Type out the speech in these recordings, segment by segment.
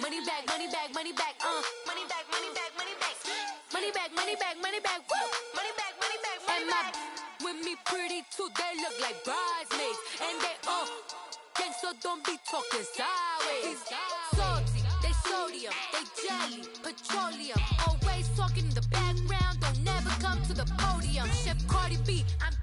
Money back, money back, money back, money back, money back, money back. Money back, money back, money back, woo. Money back, money back, money back. With me pretty too, they look like bridesmaids. And they gang, so don't be talking sideways. Salty, they sodium, they jelly, petroleum. Always talking in the background, don't never come to the podium. Chef Cardi B, I'm...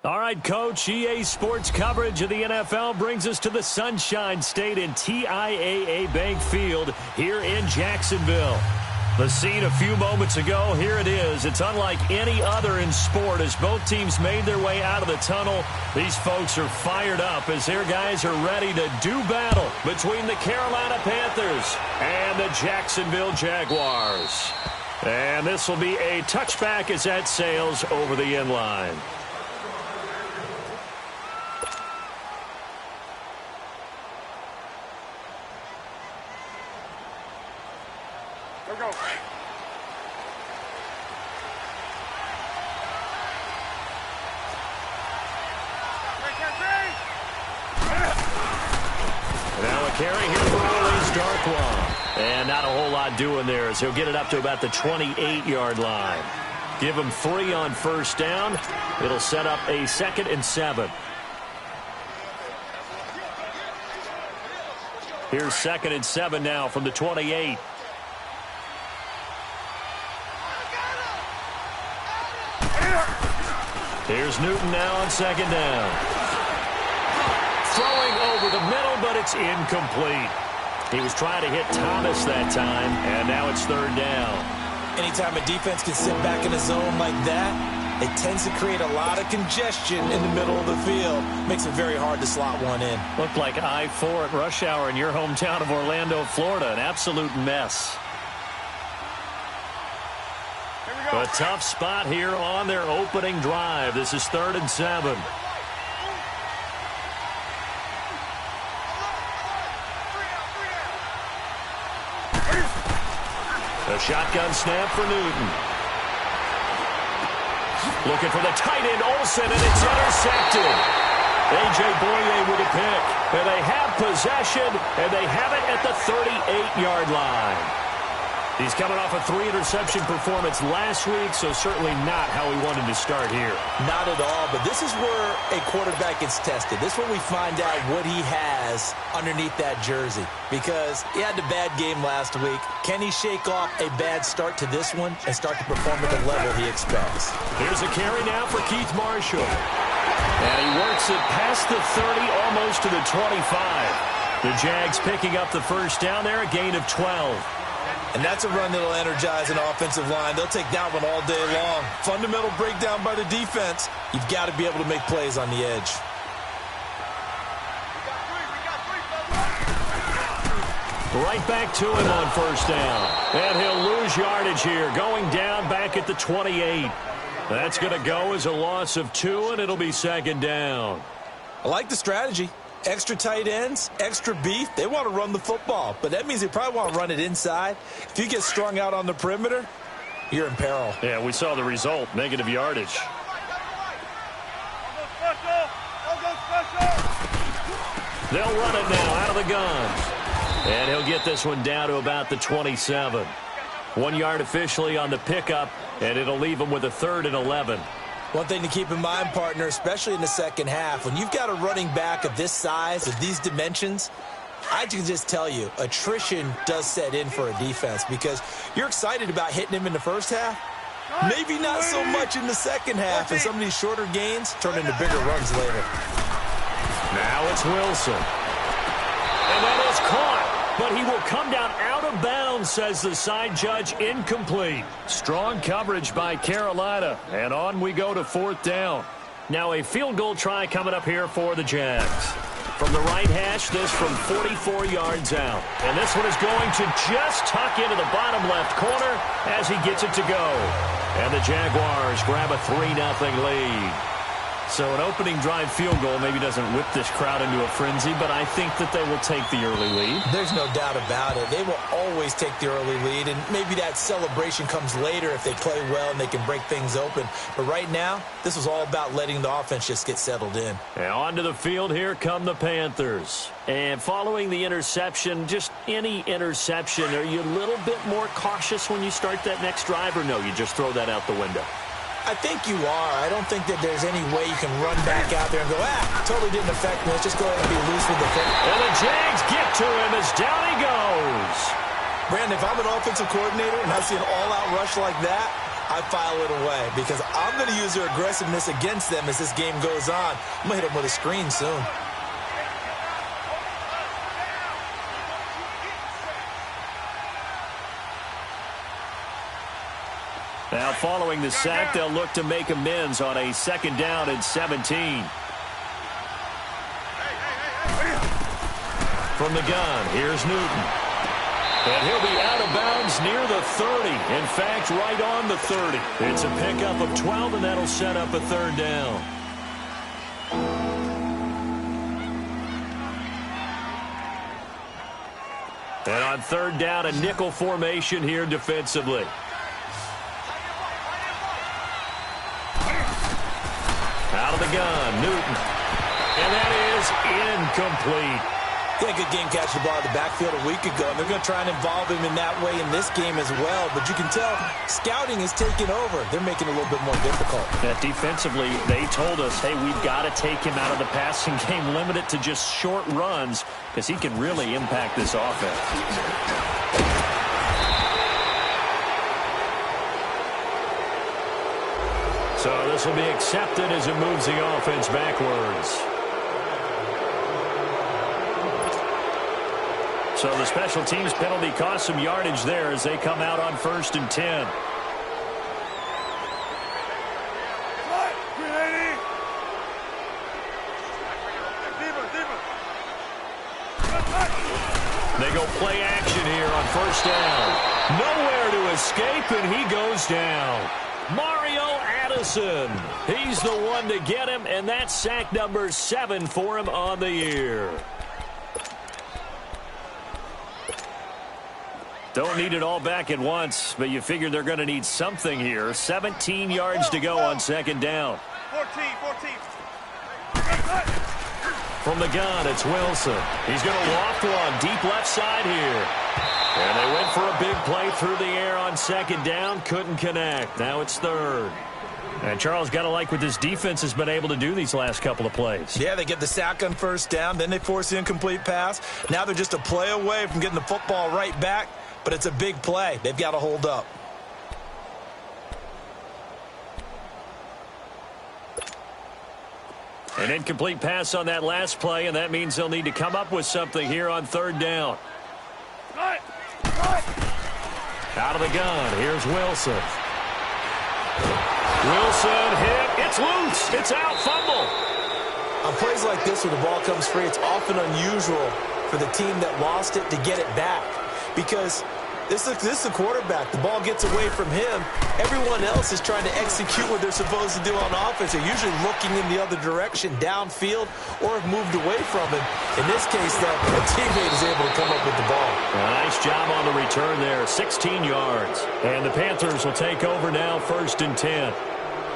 All right, Coach, EA Sports coverage of the NFL brings us to the Sunshine State in TIAA Bank Field here in Jacksonville. The scene a few moments ago, here it is. It's unlike any other in sport as both teams made their way out of the tunnel. These folks are fired up as their guys are ready to do battle between the Carolina Panthers and the Jacksonville Jaguars. And this will be a touchback as that sails over the end line. Carry here for Orleans Darkwa. And not a whole lot doing there as he'll get it up to about the 28-yard line. Give him 3 on first down. It'll set up a 2nd and 7. Here's 2nd and 7 now from the 28. Here's Newton now on 2nd down. Throwing over the middle, but it's incomplete. He was trying to hit Thomas that time, and now it's 3rd down. Anytime a defense can sit back in a zone like that, it tends to create a lot of congestion in the middle of the field. Makes it very hard to slot one in. Looked like I-4 at rush hour in your hometown of Orlando, Florida. An absolute mess. A tough spot here on their opening drive. This is 3rd and 7. A shotgun snap for Newton. Looking for the tight end, Olsen, and it's intercepted. A.J. Boye with a pick. And they have possession, and they have it at the 38-yard line. He's coming off a 3-interception performance last week, so certainly not how he wanted to start here. Not at all, but this is where a quarterback gets tested. This is where we find out what he has underneath that jersey. Because he had a bad game last week. Can he shake off a bad start to this one and start to perform at the level he expects? Here's a carry now for Keith Marshall. And he works it past the 30, almost to the 25. The Jags picking up the first down there, a gain of 12. And that's a run that'll energize an offensive line. They'll take that one all day long. Fundamental breakdown by the defense. You've got to be able to make plays on the edge. Right back to him on first down. And he'll lose yardage here, going down back at the 28. That's going to go as a loss of 2, and it'll be 2nd down. I like the strategy. Extra tight ends, extra beef. They want to run the football, but that means they probably want to run it inside. If you get strung out on the perimeter, you're in peril. Yeah, we saw the result, negative yardage. They'll run it now out of the guns. And he'll get this one down to about the 27. 1 yard officially on the pickup, and it'll leave him with a 3rd and 11. One thing to keep in mind, partner, especially in the second half, when you've got a running back of this size, of these dimensions, I can just tell you, attrition does set in for a defense because you're excited about hitting him in the first half. Maybe not so much in the second half, and some of these shorter gains turn into bigger runs later. Now it's Wilson. And that is caught. But he will come down out of bounds, says the side judge, incomplete. Strong coverage by Carolina. And on we go to 4th down. Now a field goal try coming up here for the Jags. From the right hash, this from 44 yards out. And this one is going to just tuck into the bottom left corner as he gets it to go. And the Jaguars grab a 3-0 lead. So an opening drive field goal maybe doesn't whip this crowd into a frenzy, but I think that they will take the early lead. There's no doubt about it. They will always take the early lead, and maybe that celebration comes later if they play well and they can break things open. But right now, this was all about letting the offense just get settled in. And onto the field, here come the Panthers. And following the interception, just any interception, are you a little bit more cautious when you start that next drive, or no, you just throw that out the window? I think you are. I don't think that there's any way you can run back out there and go, totally didn't affect me. Let's just go ahead and be loose with the football. And the Jags get to him as down he goes. Brandon, if I'm an offensive coordinator and I see an all-out rush like that, I file it away because I'm going to use their aggressiveness against them as this game goes on. I'm going to hit them with a screen soon. Now, following the sack, they'll look to make amends on a 2nd down and 17. From the gun, here's Newton. And he'll be out of bounds near the 30. In fact, right on the 30. It's a pickup of 12, and that'll set up a 3rd down. And on 3rd down, a nickel formation here defensively. Out of the gun, Newton. And that is incomplete. He had a good game catching the ball in the backfield a week ago, and they're going to try and involve him in that way in this game as well. But you can tell scouting is taking over. They're making it a little bit more difficult. That defensively, they told us, hey, we've got to take him out of the passing game, limit it to just short runs, because he can really impact this offense. So this will be accepted as it moves the offense backwards. So the special teams penalty cost some yardage there as they come out on 1st and 10. They go play action here on 1st down. Nowhere to escape, and he goes down. Mario Addison. He's the one to get him, and that's sack number 7 for him on the year. Don't need it all back at once, but you figure they're going to need something here. 17 yards to go on 2nd down. 14. From the gun, it's Wilson. He's going to loft one deep left side here. And they went for a big play through the air on 2nd down. Couldn't connect. Now it's 3rd. And Charles, got to like what this defense has been able to do these last couple of plays. Yeah, they get the sack on 1st down. Then they force the incomplete pass. Now they're just a play away from getting the football right back. But it's a big play. They've got to hold up. An incomplete pass on that last play, and that means they'll need to come up with something here on 3rd down. Out of the gun, here's Wilson. Wilson hit. It's loose. It's out. Fumble. On plays like this where the ball comes free, it's often unusual for the team that lost it to get it back. Because this is the quarterback. The ball gets away from him. Everyone else is trying to execute what they're supposed to do on offense. They're usually looking in the other direction, downfield, or have moved away from him. In this case, though, a teammate is able to come up with the ball. Nice job on the return there. 16 yards. And the Panthers will take over now, 1st and 10.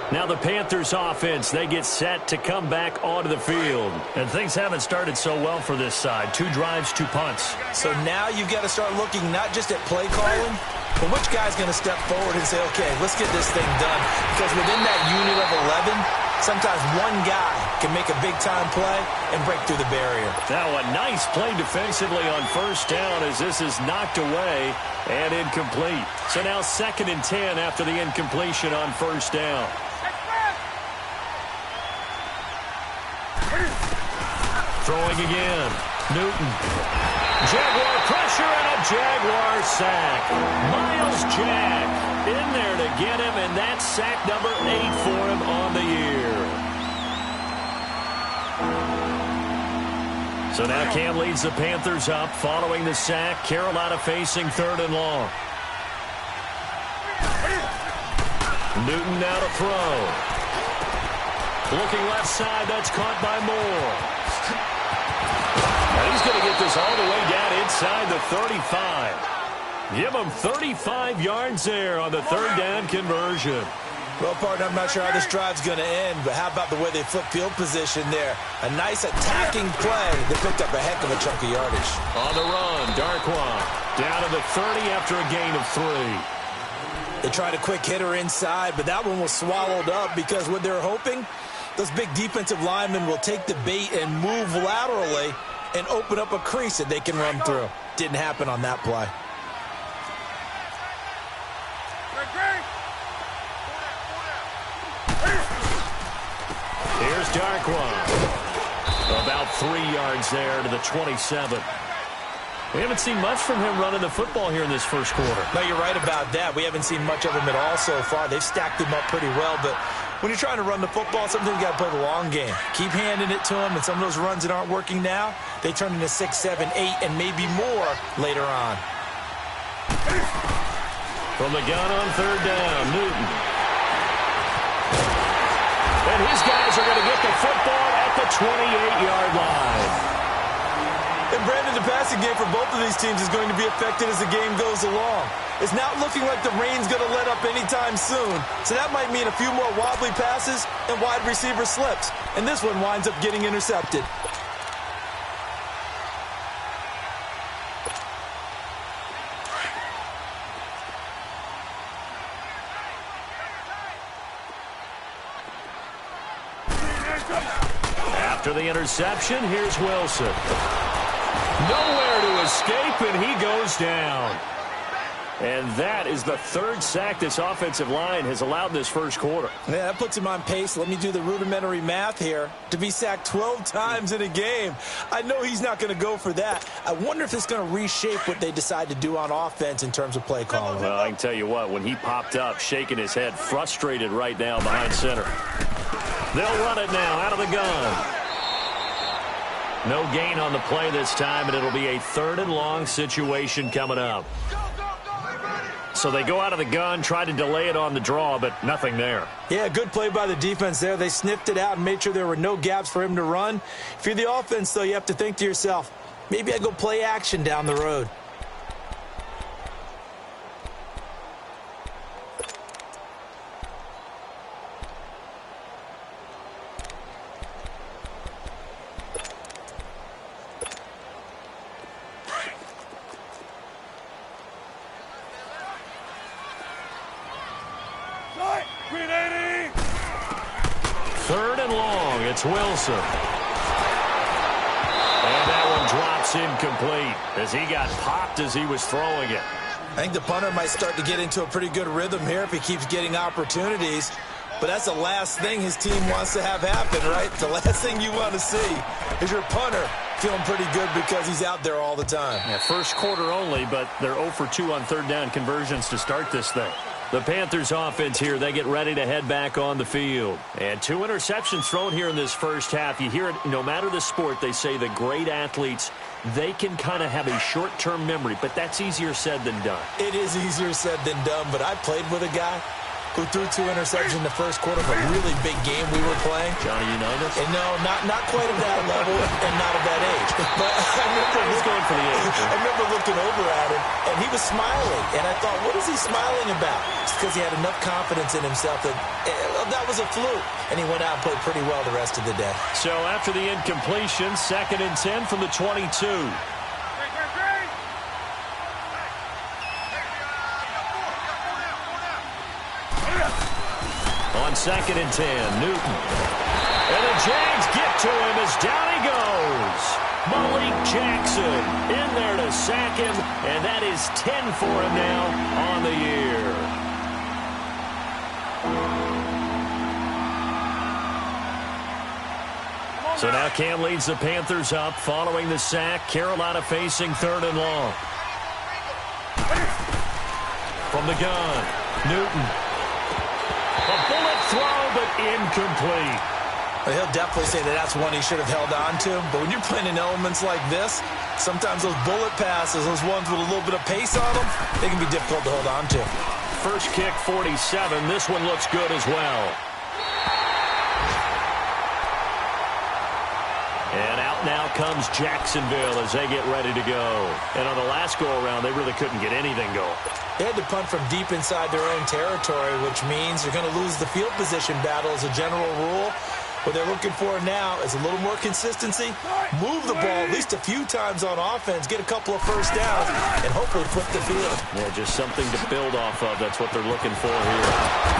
Now the Panthers offense, they get set to come back onto the field. And things haven't started so well for this side. 2 drives, 2 punts. So now you've got to start looking not just at play calling, but which guy's going to step forward and say, okay, let's get this thing done. Because within that unit of 11, sometimes one guy can make a big-time play and break through the barrier. Now a nice play defensively on 1st down as this is knocked away and incomplete. So now 2nd and 10 after the incompletion on 1st down. Throwing again. Newton. Jaguar pressure and a Jaguar sack. Miles Jack in there to get him, and that's sack number 8 for him on the year. So now Cam leads the Panthers up following the sack. Carolina facing 3rd and long. Newton now to throw. Looking left side, that's caught by Moore. And he's going to get this all the way down inside the 35. Give him 35 yards there on the third down conversion. Well, partner, I'm not sure how this drive's going to end, but how about the way they flip field position there? A nice attacking play. They picked up a heck of a chunk of yardage. On the run, Darkwa down to the 30 after a gain of 3. They tried a quick hitter inside, but that one was swallowed up because what they're hoping, those big defensive linemen will take the bait and move laterally and open up a crease that they can run through. Didn't happen on that play. Here's Darkwa. About 3 yards there to the 27. We haven't seen much from him running the football here in this first quarter. No, you're right about that. We haven't seen much of him at all so far. They've stacked him up pretty well, but when you're trying to run the football, sometimes you got to play the long game. Keep handing it to him, and some of those runs that aren't working now, they turn into 6, 7, 8, and maybe more later on. From the gun on third down, Newton. And his guys are going to get the football at the 28-yard line. And Brandon, the passing game for both of these teams is going to be affected as the game goes along. It's not looking like the rain's going to let up anytime soon. So that might mean a few more wobbly passes and wide receiver slips. And this one winds up getting intercepted. After the interception, here's Wilson. Nowhere to escape, and he goes down. And that is the third sack this offensive line has allowed this first quarter. Yeah, that puts him on pace. Let me do the rudimentary math here. To be sacked 12 times in a game, I know he's not going to go for that. I wonder if it's going to reshape what they decide to do on offense in terms of play calling. Well, I can tell you what, when he popped up, shaking his head, frustrated right now behind center. They'll run it now out of the gun. No gain on the play this time, and it'll be a 3rd and long situation coming up. So they go out of the gun, try to delay it on the draw, but nothing there. Yeah, good play by the defense there. They sniffed it out and made sure there were no gaps for him to run. If you're the offense, though, you have to think to yourself, maybe I go play action down the road. It's Wilson. And that one drops incomplete as he got popped as he was throwing it. I think the punter might start to get into a pretty good rhythm here if he keeps getting opportunities. But that's the last thing his team wants to have happen, right? The last thing you want to see is your punter feeling pretty good because he's out there all the time. Yeah, first quarter only, but they're 0 for 2 on third down conversions to start this thing. The Panthers offense here, they get ready to head back on the field. And 2 interceptions thrown here in this first half. You hear it, no matter the sport, they say the great athletes, they can kind of have a short-term memory, but that's easier said than done. It is easier said than done, but I played with a guy who threw 2 interceptions in the first quarter of a really big game we were playing. Johnny Unitas? And no, not quite at that level and not at that age. But I remember he's going for the age. I remember looking over at him, and he was smiling. And I thought, what is he smiling about? It's because he had enough confidence in himself that that was a fluke. And he went out and played pretty well the rest of the day. So after the incompletion, 2nd and 10 from the 22. On 2nd and 10, Newton. And the Jags get to him as down he goes. Malik Jackson in there to sack him, and that is 10 for him now on the year. So now Cam leads the Panthers up following the sack. Carolina facing 3rd and long. From the gun, Newton. A bullet throw, but incomplete. Well, he'll definitely say that that's one he should have held on to. But when you're playing in elements like this, sometimes those bullet passes, those ones with a little bit of pace on them, they can be difficult to hold on to. First kick, 47. This one looks good as well. now comes Jacksonville as they get ready to go. And on the last go-around, they really couldn't get anything going. They had to punt from deep inside their own territory, which means they're going to lose the field position battle as a general rule. What they're looking for now is a little more consistency, move the ball at least a few times on offense, get a couple of first downs, and hopefully flip the field. Yeah, just something to build off of. That's what they're looking for here.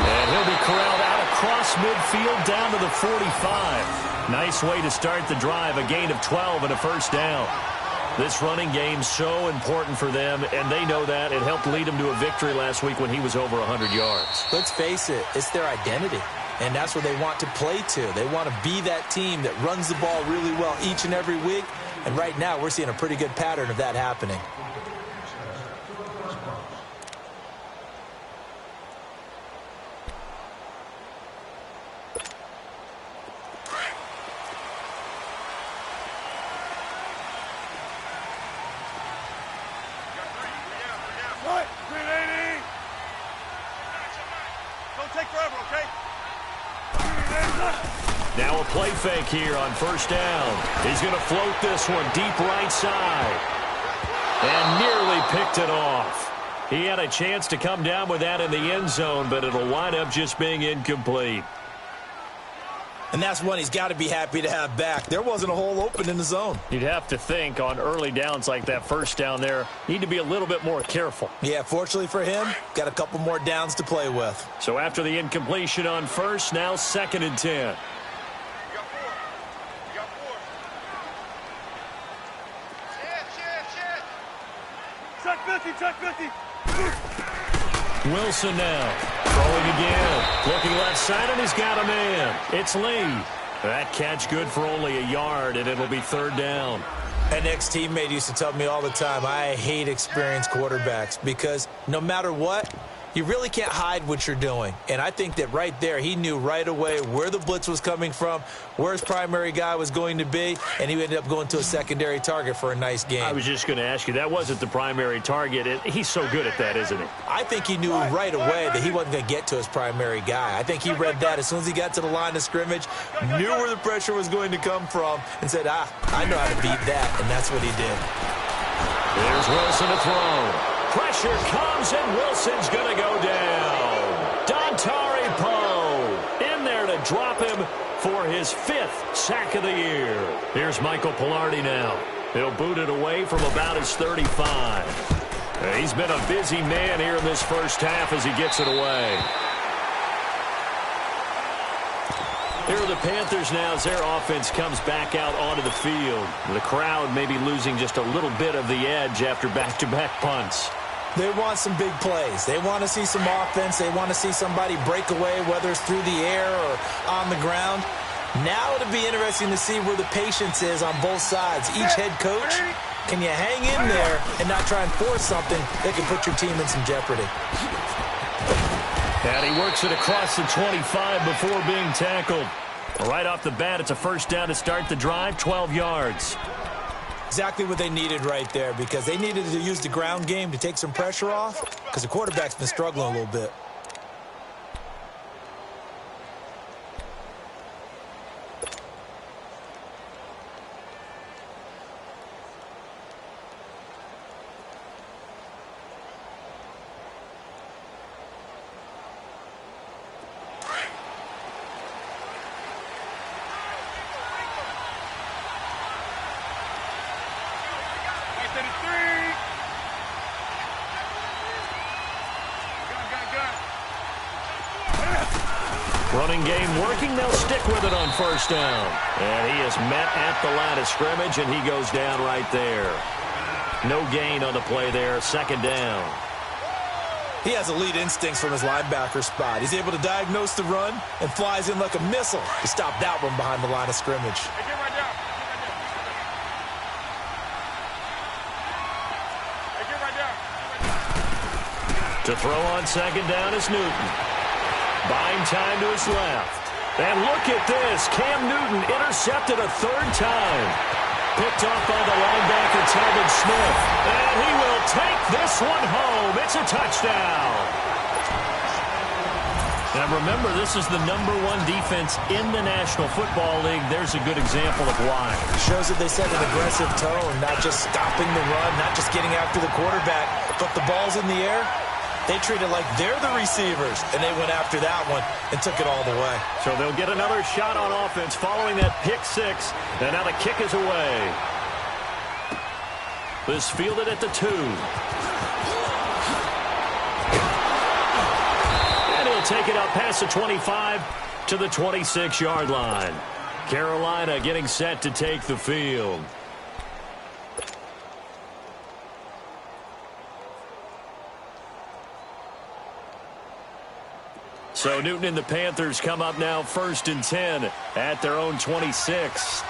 And he'll be corralled out across midfield down to the 45. Nice way to start the drive, a gain of 12 and a first down. This running game's so important for them, and they know that. It helped lead them to a victory last week when he was over 100 yards. Let's face it, it's their identity. And that's what they want to play to. They want to be that team that runs the ball really well each and every week. And right now, we're seeing a pretty good pattern of that happening. Now a play fake here on first down. He's going to float this one deep right side. And nearly picked it off. He had a chance to come down with that in the end zone, but it'll wind up just being incomplete. And that's one he's got to be happy to have back. There wasn't a hole open in the zone. You'd have to think on early downs like that first down there, need to be a little bit more careful. Yeah, fortunately for him, got a couple more downs to play with. So after the incompletion on first, now 2nd and 10. Check 50. Wilson now throwing again. Looking left side, and he's got a man. It's Lee. That catch good for only a yard, and it'll be 3rd down. An ex-teammate used to tell me all the time, I hate experienced quarterbacks because no matter what, you really can't hide what you're doing. And I think that right there, he knew right away where the blitz was coming from, where his primary guy was going to be, and he ended up going to a secondary target for a nice game. I was just going to ask you, that wasn't the primary target. He's so good at that, isn't he? I think he knew right away that he wasn't going to get to his primary guy. I think he read that as soon as he got to the line of scrimmage, knew where the pressure was going to come from, and said, I know how to beat that, and that's what he did. There's Wilson to throw. Pressure comes, and Wilson's going to go down. Dontari Poe in there to drop him for his 5th sack of the year. Here's Michael Pilardi now. He'll boot it away from about his 35. He's been a busy man here in this first half as he gets it away. Here are the Panthers now as their offense comes back out onto the field. The crowd may be losing just a little bit of the edge after back-to-back punts. They want some big plays. They want to see some offense. They want to see somebody break away, whether it's through the air or on the ground. Now it'll be interesting to see where the patience is on both sides. Each head coach, can you hang in there and not try and force something that can put your team in some jeopardy? And he works it across the 25 before being tackled. Right off the bat, it's a first down to start the drive, 12 yards. Exactly what they needed right there because they needed to use the ground game to take some pressure off because the quarterback's been struggling a little bit. Running game working. They'll stick with it on first down. And he is met at the line of scrimmage, and he goes down right there. No gain on the play there. 2nd down. He has elite instincts from his linebacker spot. He's able to diagnose the run and flies in like a missile to stop that one behind the line of scrimmage. To throw on 2nd down is Newton. Buying time to his left. And look at this. Cam Newton intercepted a 3rd time. Picked off by the linebacker, Telvin Smith. And he will take this one home. It's a touchdown. And remember, this is the #1 defense in the National Football League. There's a good example of why. It shows that they set an aggressive tone, not just stopping the run, not just getting after the quarterback, but the ball's in the air. They treat it like they're the receivers, and they went after that one and took it all the way. So they'll get another shot on offense following that pick six. And now the kick is away. This fielded at the 2. And he'll take it up past the 25 to the 26-yard line. Carolina getting set to take the field. So Newton and the Panthers come up now 1st and 10 at their own 26.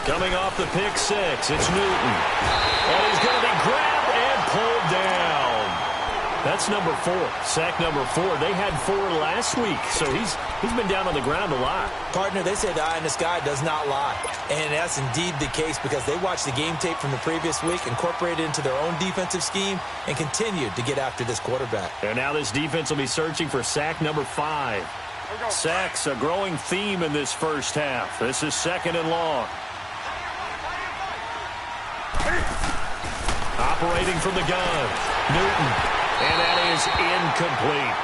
Coming off the pick six, it's Newton. And he's going to be grabbed and pulled down. That's number 4, sack number 4. They had 4 last week, so he's been down on the ground a lot. Partner, they say the eye in the sky does not lie. And that's indeed the case because they watched the game tape from the previous week, incorporated it into their own defensive scheme, and continued to get after this quarterback. And now this defense will be searching for sack number 5. Sacks a growing theme in this first half. This is 2nd and long. Operating from the gun, Newton. And that is incomplete.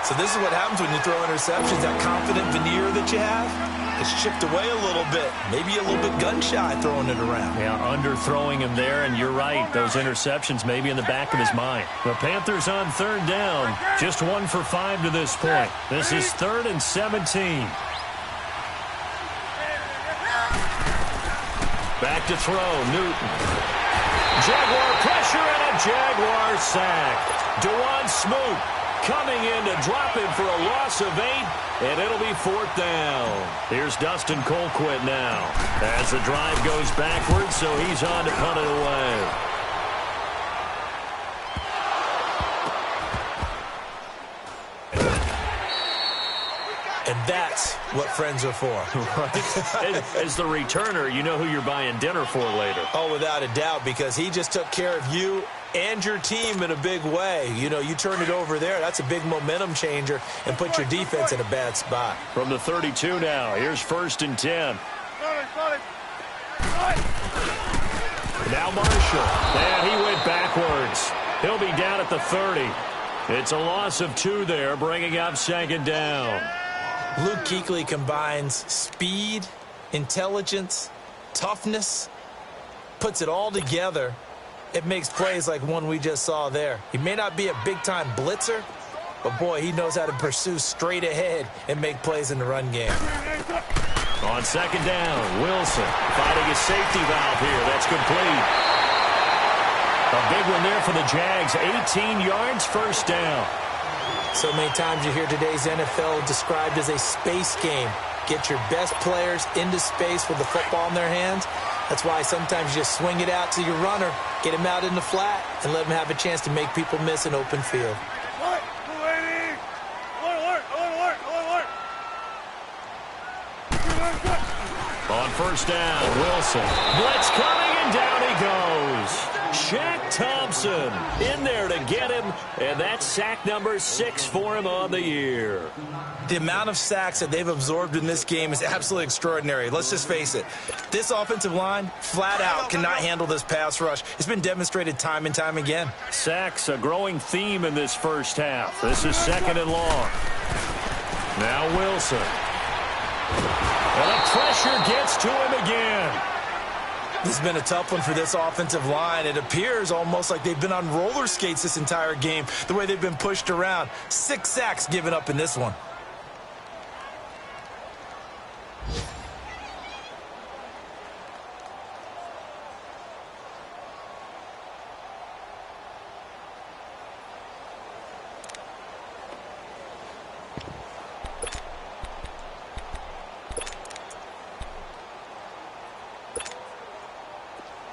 So this is what happens when you throw interceptions. That confident veneer that you have, it's chipped away a little bit. Maybe a little bit gun-shy throwing it around. Yeah, underthrowing him there, and you're right. Those interceptions may be in the back of his mind. The Panthers on 3rd down. Just 1 for 5 to this point. This is 3rd and 17. Back to throw, Newton. Jaguar pressure and a Jaguar sack. Dewan Smoot coming in to drop him for a loss of 8, and it'll be 4th down. Here's Dustin Colquitt now as the drive goes backwards, so he's on to punt it away. And that's what friends are for. Right? As the returner, you know who you're buying dinner for later. Oh, without a doubt, because he just took care of you and your team in a big way. You know, you turn it over there. That's a big momentum changer and put your defense in a bad spot. From the 32 now, here's 1st and 10. Now Marshall. And he went backwards. He'll be down at the 30. It's a loss of 2 there, bringing up 2nd down. Luke Kuechly combines speed, intelligence, toughness, puts it all together. It makes plays like one we just saw there. He may not be a big-time blitzer, but, boy, he knows how to pursue straight ahead and make plays in the run game. On 2nd down, Wilson fighting a safety valve here. That's complete. A big one there for the Jags. 18 yards, 1st down. So many times you hear today's NFL described as a space game. Get your best players into space with the football in their hands. That's why sometimes you just swing it out to your runner, get him out in the flat, and let him have a chance to make people miss an open field. On 1st down, Wilson. Blitz coming, and down he goes. Shaq Thompson in there to get him, and that's sack number 6 for him on the year. The amount of sacks that they've absorbed in this game is absolutely extraordinary. Let's just face it. This offensive line, flat out, cannot handle this pass rush. It's been demonstrated time and time again. Sacks a growing theme in this first half. This is 2nd and long. Now Wilson. And the pressure gets to him again. This has been a tough one for this offensive line. It appears almost like they've been on roller skates this entire game, the way they've been pushed around. 6 sacks given up in this one.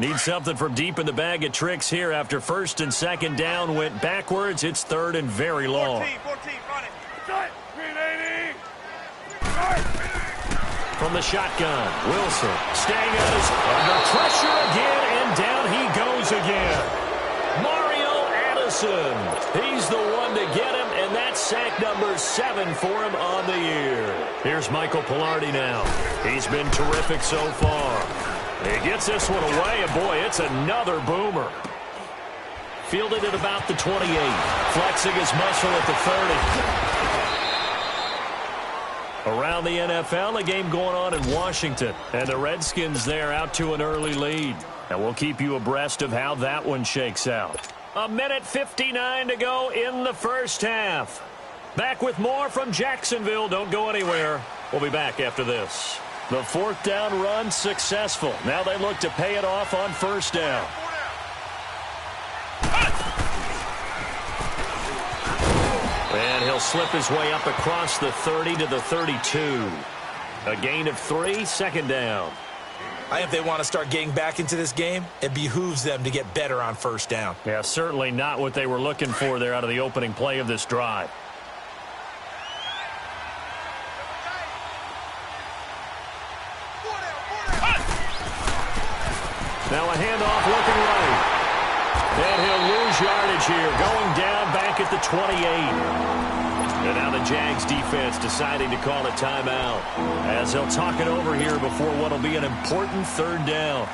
Need something from deep in the bag of tricks here after 1st and 2nd down went backwards. It's 3rd and very long. 14, run it. From the shotgun, Wilson staying under pressure again, and down he goes again. Mario Addison Wilson. He's the one to get him, and that's sack number 7 for him on the year. Here's Michael Pilardi now. He's been terrific so far. He gets this one away, and boy, it's another boomer. Fielded at about the 28. Flexing his muscle at the 30. Around the NFL, a game going on in Washington. And the Redskins there out to an early lead. And we'll keep you abreast of how that one shakes out. 1:59 to go in the first half. Back with more from Jacksonville. Don't go anywhere. We'll be back after this. The 4th down run successful. Now they look to pay it off on 1st down. And he'll slip his way up across the 30 to the 32. A gain of 3, 2nd down. I think if they want to start getting back into this game, it behooves them to get better on 1st down. Yeah, certainly not what they were looking for there out of the opening play of this drive. Now a handoff looking right. And he'll lose yardage here, going down back at the 28. And now the Jags defense deciding to call a timeout as they'll talk it over here before what will be an important 3rd down.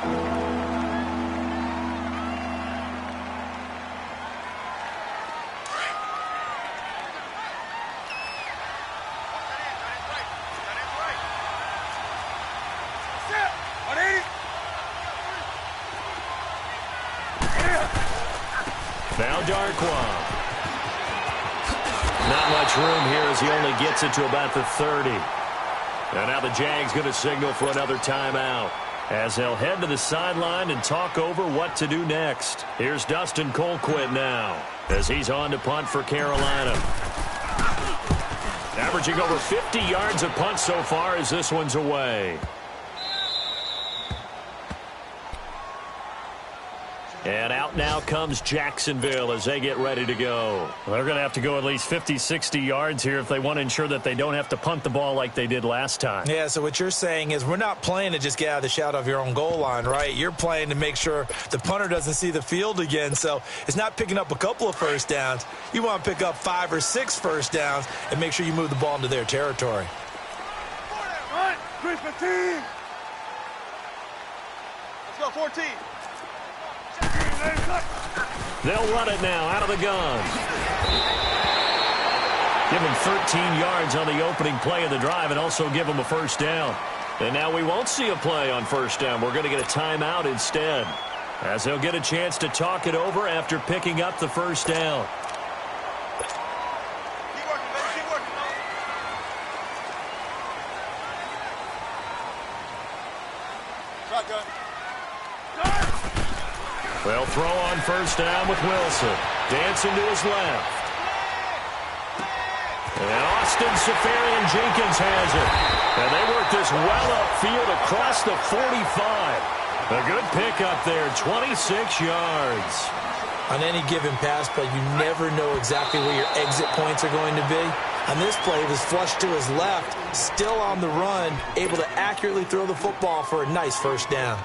Now Darkwa. Not much room here as he only gets it to about the 30. And now the Jags going to signal for another timeout as they'll head to the sideline and talk over what to do next. Here's Dustin Colquitt now as he's on to punt for Carolina. Averaging over 50 yards a punt so far as this one's away. And out now comes Jacksonville as they get ready to go. Well, they're going to have to go at least 50, 60 yards here if they want to ensure that they don't have to punt the ball like they did last time. Yeah, so what you're saying is we're not playing to just get out of the shadow of your own goal line, right? You're playing to make sure the punter doesn't see the field again. So it's not picking up a couple of 1st downs. You want to pick up 5 or 6 1st downs and make sure you move the ball into their territory. 15. Let's go, 14. They'll run it now out of the gun. Give him 13 yards on the opening play of the drive and also give him a 1st down. And now we won't see a play on 1st down. We're going to get a timeout instead as they'll get a chance to talk it over after picking up the 1st down. Keep working, baby. Keep working. Shotgun. They'll throw on 1st down with Wilson. Dancing to his left. And Austin Seferian-Jenkins has it. And they work this well upfield across the 45. A good pickup there, 26 yards. On any given pass play, you never know exactly where your exit points are going to be. On this play, he was flushed to his left, still on the run, able to accurately throw the football for a nice 1st down.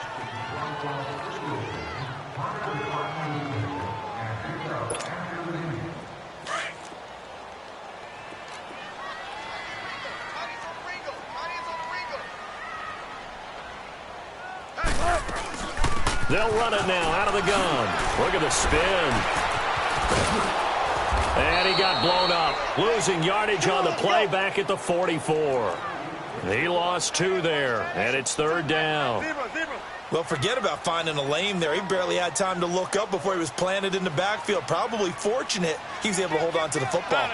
They'll run it now out of the gun. Look at the spin. And he got blown up. Losing yardage on the play back at the 44. He lost 2 there, and it's 3rd down. Well, forget about finding a lane there. He barely had time to look up before he was planted in the backfield. Probably fortunate he was able to hold on to the football.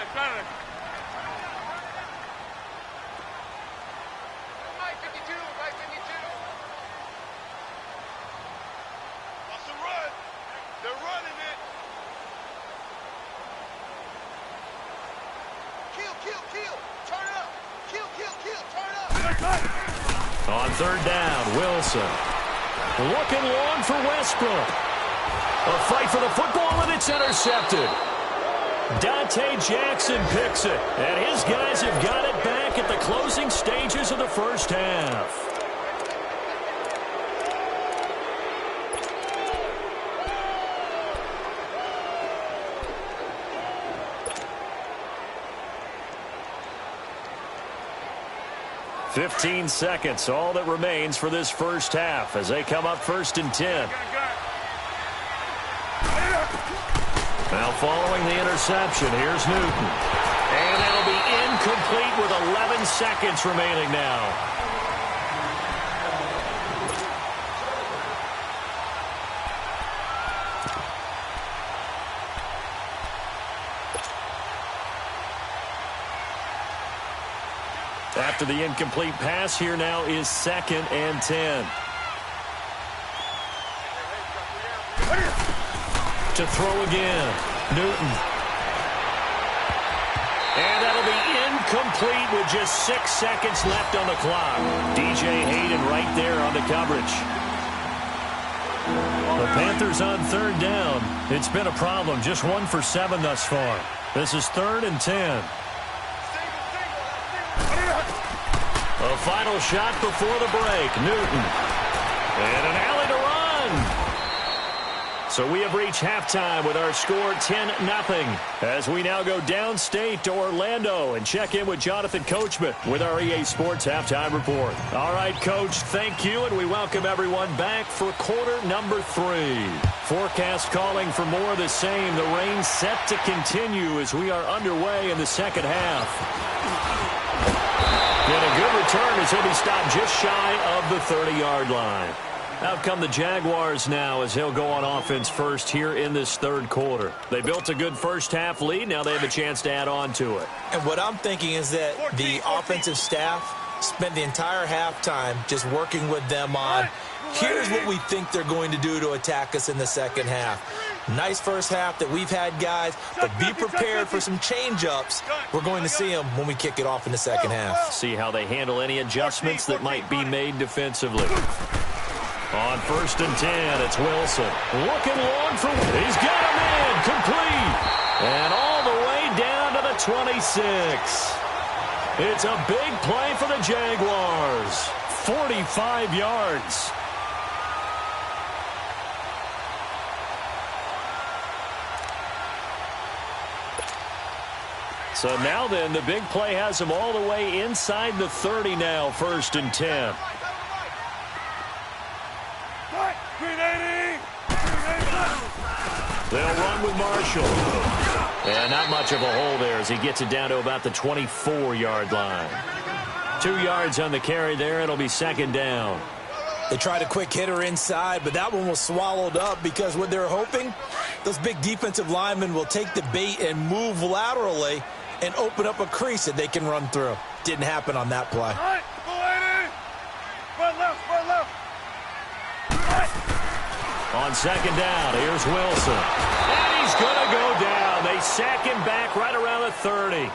On 3rd down, Wilson. Looking long for Westbrook. A fight for the football, and it's intercepted. Dante Jackson picks it, and his guys have got it back at the closing stages of the 1st half. 15 seconds, all that remains for this first half as they come up 1st and 10. Now following the interception, here's Newton. And that'll be incomplete with 11 seconds remaining now. After the incomplete pass, here now is 2nd and 10. To throw again, Newton. And that'll be incomplete with just 6 seconds left on the clock. DJ Hayden right there on the coverage. The Panthers on 3rd down. It's been a problem, just 1 for 7 thus far. This is 3rd and 10. A final shot before the break. Newton. And an alley to run. So we have reached halftime with our score 10-0. As we now go downstate to Orlando and check in with Jonathan Coachman with our EA Sports Halftime Report. All right, Coach, thank you, and we welcome everyone back for quarter number 3. Forecast calling for more of the same. The rain set to continue as we are underway in the second half. And a good return as he'll be stopped just shy of the 30-yard line. Out come the Jaguars now as he'll go on offense first here in this 3rd quarter. They built a good first-half lead. Now they have a chance to add on to it. And what I'm thinking is that the offensive staff spent the entire halftime just working with them on, here's what we think they're going to do to attack us in the second half. Nice first half that we've had, guys, but be prepared for some change-ups. We're going to see them when we kick it off in the second half. See how they handle any adjustments that might be made defensively. On 1st and 10, it's Wilson. Looking long for... He's got him in. Complete. And all the way down to the 26. It's a big play for the Jaguars. 45 yards. So now then, the big play has them all the way inside the 30 now, 1st and 10. They'll run with Marshall. And not much of a hole there as he gets it down to about the 24-yard line. 2 yards on the carry there. It'll be 2nd down. They tried a quick hitter inside, but that one was swallowed up because what they're hoping, those big defensive linemen will take the bait and move laterally and open up a crease that they can run through. Didn't happen on that play. On 2nd down, here's Wilson. And he's going to go down. They sack him back right around the 30.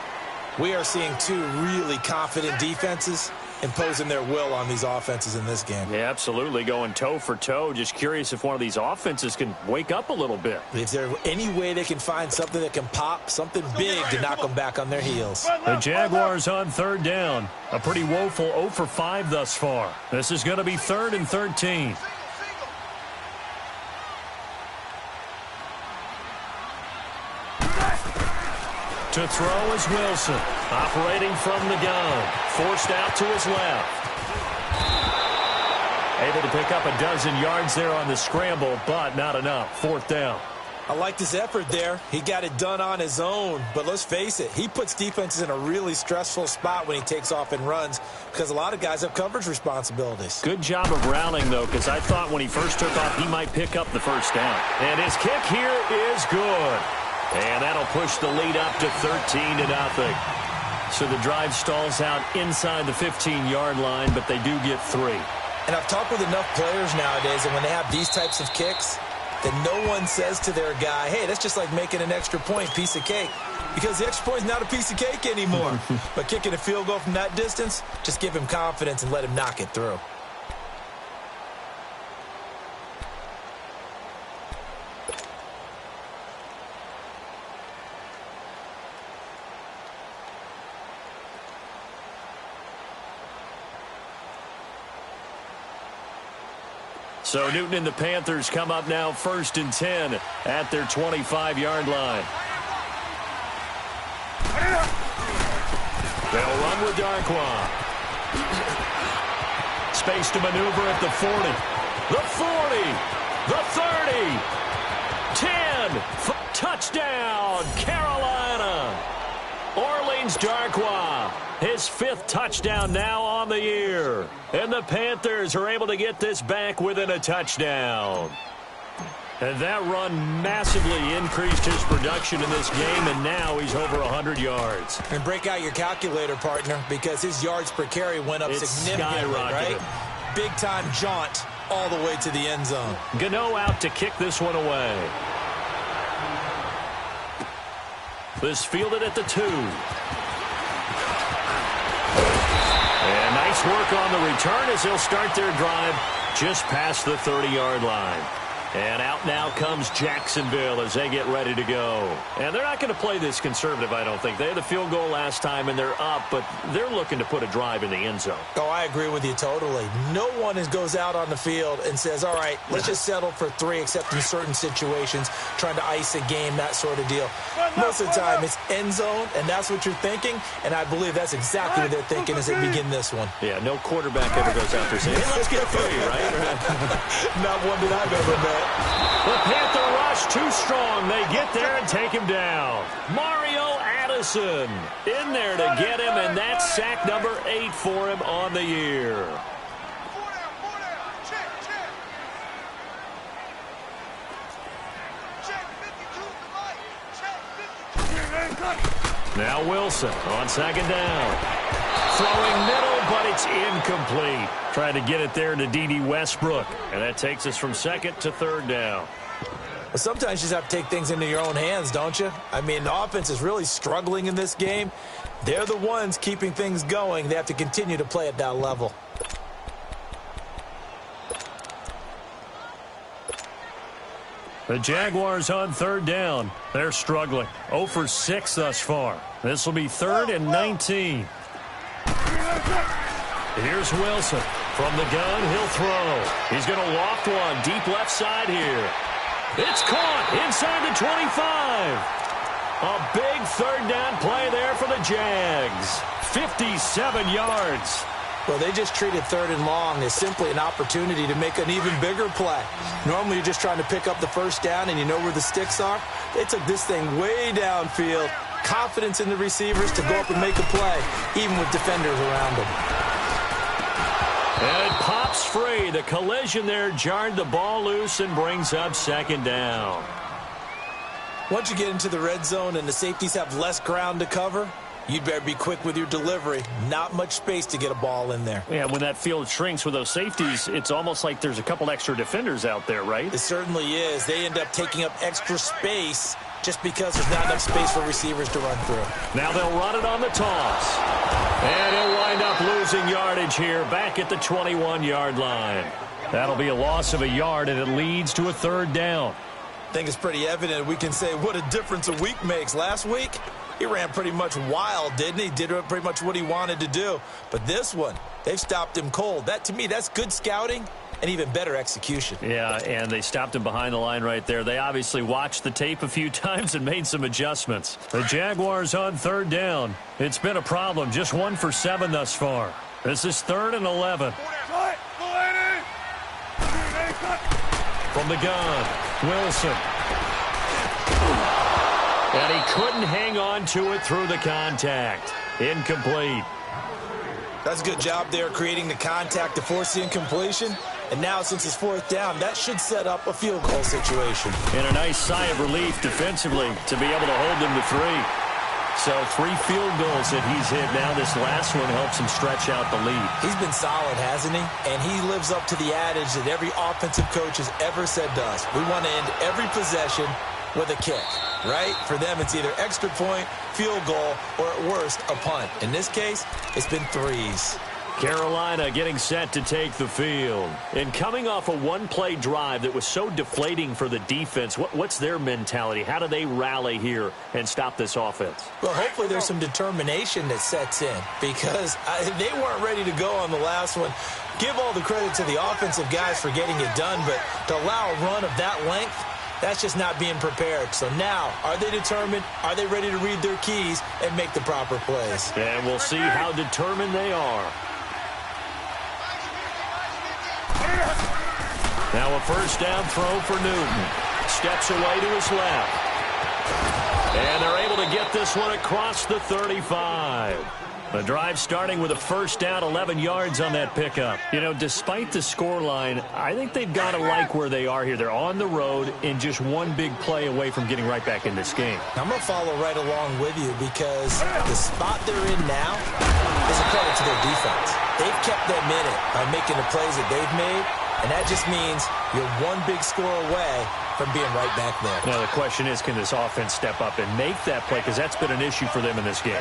We are seeing 2 really confident defenses imposing their will on these offenses in this game. Yeah, absolutely, going toe for toe. Just curious if one of these offenses can wake up a little bit. Is there any way they can find something that can pop, something big to knock them back on their heels? The Jaguars on 3rd down. A pretty woeful 0 for 5 thus far. This is going to be 3rd and 13. To throw is Wilson. Operating from the gun. Forced out to his left. Able to pick up a dozen yards there on the scramble, but not enough. 4th down. I liked his effort there. He got it done on his own. But let's face it, he puts defenses in a really stressful spot when he takes off and runs because a lot of guys have coverage responsibilities. Good job of rallying, though, because I thought when he first took off, he might pick up the 1st down. And his kick here is good. And that'll push the lead up to 13-0. So the drive stalls out inside the 15-yard line, but they do get 3. And I've talked with enough players nowadays, and when they have these types of kicks, that no one says to their guy, hey, that's just like making an extra point, piece of cake. Because the extra point is not a piece of cake anymore. But kicking a field goal from that distance, just give him confidence and let him knock it through. So Newton and the Panthers come up now 1st and 10 at their 25-yard line. They'll run with Darkwa. Space to maneuver at the 40. The 40. The 30. 10. Touchdown, Carolina. Orleans Darkwa, his 5th touchdown now on the year. And the Panthers are able to get this back within a touchdown. And that run massively increased his production in this game, and now he's over 100 yards. And break out your calculator, partner, because his yards per carry went up significantly, right? Big-time jaunt all the way to the end zone. Gano out to kick this one away. This fielded at the 2. And nice work on the return as they'll start their drive just past the 30-yard line. And out now comes Jacksonville as they get ready to go. And they're not going to play this conservative, I don't think. They had the field goal last time, and they're up, but they're looking to put a drive in the end zone. Oh, I agree with you totally. No one goes out on the field and says, all right, let's just settle for 3, except in certain situations, trying to ice a game, that sort of deal. Most of the time, it's end zone, and that's what you're thinking, and I believe that's exactly what they're thinking as they begin this one. Yeah, no quarterback ever goes out there saying, hey, let's get 3, right? Not one that I've ever met. The Panther rush too strong. They get there and take him down. Mario Addison in there to get him, and that's sack number 8 for him on the year. Now Wilson on 2nd down. Throwing middle, but it's incomplete. Trying to get it there to D.D. Westbrook. And that takes us from 2nd to 3rd down. Well, sometimes you just have to take things into your own hands, don't you? I mean, the offense is really struggling in this game. They're the ones keeping things going. They have to continue to play at that level. The Jaguars on 3rd down. They're struggling. 0 for 6 thus far. This will be 3rd and 19. Here's Wilson. From the gun, he'll throw. He's going to loft one deep left side here. It's caught inside the 25. A big 3rd down play there for the Jags. 57 yards. Well, they just treated 3rd and long as simply an opportunity to make an even bigger play. Normally, you're just trying to pick up the 1st down and you know where the sticks are. They took this thing way downfield. Confidence in the receivers to go up and make a play, even with defenders around them. And it pops free. The collision there jarred the ball loose and brings up 2nd down. Once you get into the red zone and the safeties have less ground to cover, you'd better be quick with your delivery. Not much space to get a ball in there. Yeah, when that field shrinks with those safeties, it's almost like there's a couple extra defenders out there, right? It certainly is. They end up taking up extra space just because there's not enough space for receivers to run through. Now they'll run it on the toss. And he'll wind up losing yardage here back at the 21-yard line. That'll be a loss of a yard, and it leads to a 3rd down. I think it's pretty evident. We can say what a difference a week makes. Last week, he ran pretty much wild, didn't he? Did pretty much what he wanted to do. But this one, they've stopped him cold. That, to me, that's good scouting and even better execution. Yeah, and they stopped him behind the line right there. They obviously watched the tape a few times and made some adjustments. The Jaguars on 3rd down. It's been a problem. Just 1 for 7 thus far. This is 3rd and 11. From the gun, Wilson. And he couldn't hang on to it through the contact. Incomplete. That's a good job there, creating the contact to force the incompletion. And now, since it's 4th down, that should set up a field goal situation. And a nice sigh of relief defensively to be able to hold them to 3. So 3 field goals that he's hit now. This last one helps him stretch out the lead. He's been solid, hasn't he? And he lives up to the adage that every offensive coach has ever said to us. We want to end every possession with a kick, right? For them, it's either extra point, field goal, or at worst, a punt. In this case, it's been 3s. Carolina getting set to take the field. And coming off a one-play drive that was so deflating for the defense, what's their mentality? How do they rally here and stop this offense? Well, hopefully there's some determination that sets in because they weren't ready to go on the last one. Give all the credit to the offensive guys for getting it done, but to allow a run of that length, that's just not being prepared. So now, are they determined? Are they ready to read their keys and make the proper plays? And we'll see how determined they are. Now a first down throw for Newton. Steps away to his left. And they're able to get this one across the 35. The drive starting with a first down, 11 yards on that pickup. You know, despite the scoreline, I think they've got to like where they are here. They're on the road and just one big play away from getting right back in this game. I'm going to follow right along with you because the spot they're in now is a credit to their defense. They've kept them in it by making the plays that they've made, and that just means you're one big score away from being right back there. Now the question is, can this offense step up and make that play? Because that's been an issue for them in this game.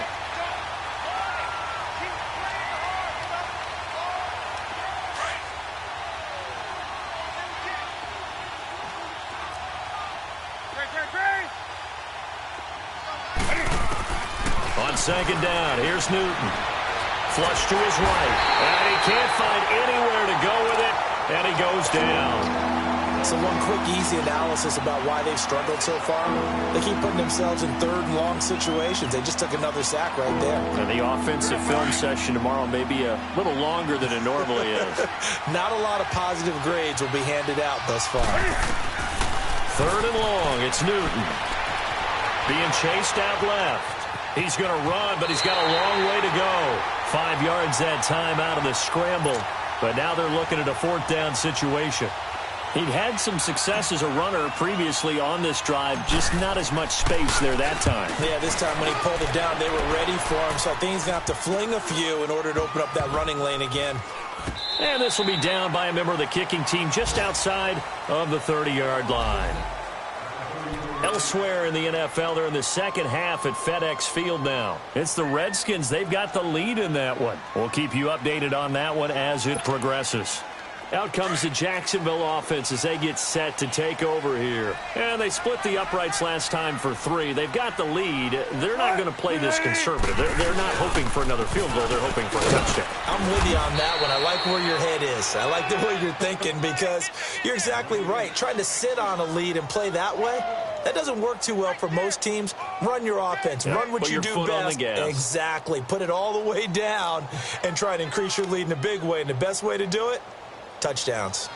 On second down, here's Newton. Flush to his right. And he can't find anywhere to go with it. And he goes down. So one quick, easy analysis about why they've struggled so far. They keep putting themselves in third and long situations. They just took another sack right there. And the offensive film session tomorrow may be a little longer than it normally is. Not a lot of positive grades will be handed out thus far. Third and long, it's Newton. Being chased out left. He's going to run, but he's got a long way to go. 5 yards that time out of the scramble. But now they're looking at a fourth down situation. He'd had some success as a runner previously on this drive, just not as much space there that time. Yeah, this time when he pulled it down, they were ready for him. So I think he's going to have to fling a few in order to open up that running lane again. And this will be down by a member of the kicking team just outside of the 30-yard line. Elsewhere in the NFL, they're in the second half at FedEx Field now. It's the Redskins. They've got the lead in that one. We'll keep you updated on that one as it progresses. Out comes the Jacksonville offense as they get set to take over here. And they split the uprights last time for 3. They've got the lead. They're not going to play this conservative. They're not hoping for another field goal. They're hoping for a touchdown. I'm with you on that one. I like where your head is. I like the way you're thinking because you're exactly right. Trying to sit on a lead and play that way, that doesn't work too well for most teams. Run your offense. Yeah, run what you do best. On the gas. Exactly. Put it all the way down and try to increase your lead in a big way. And the best way to do it, touchdowns.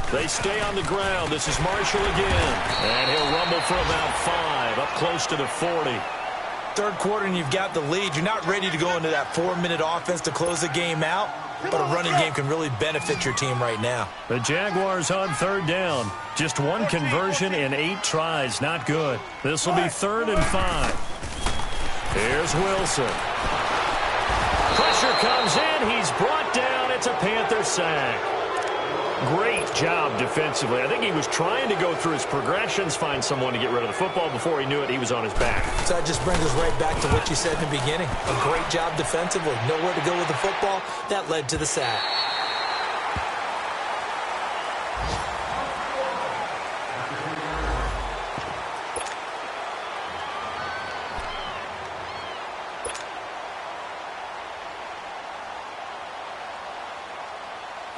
They stay on the ground. This is Marshall again. And he'll rumble for about 5, up close to the 40. Third quarter and you've got the lead. You're not ready to go into that 4-minute offense to close the game out, but a running game can really benefit your team right now. The Jaguars on third down. Just one conversion in 8 tries. Not good. This will be 3rd and 5. Here's Wilson. Pressure comes in. He's brought down. It's a Panther sack. Great job defensively. I think he was trying to go through his progressions, find someone to get rid of the football. Before he knew it, he was on his back. So that just brings us right back to what you said in the beginning. A great job defensively. Nowhere to go with the football. That led to the sack.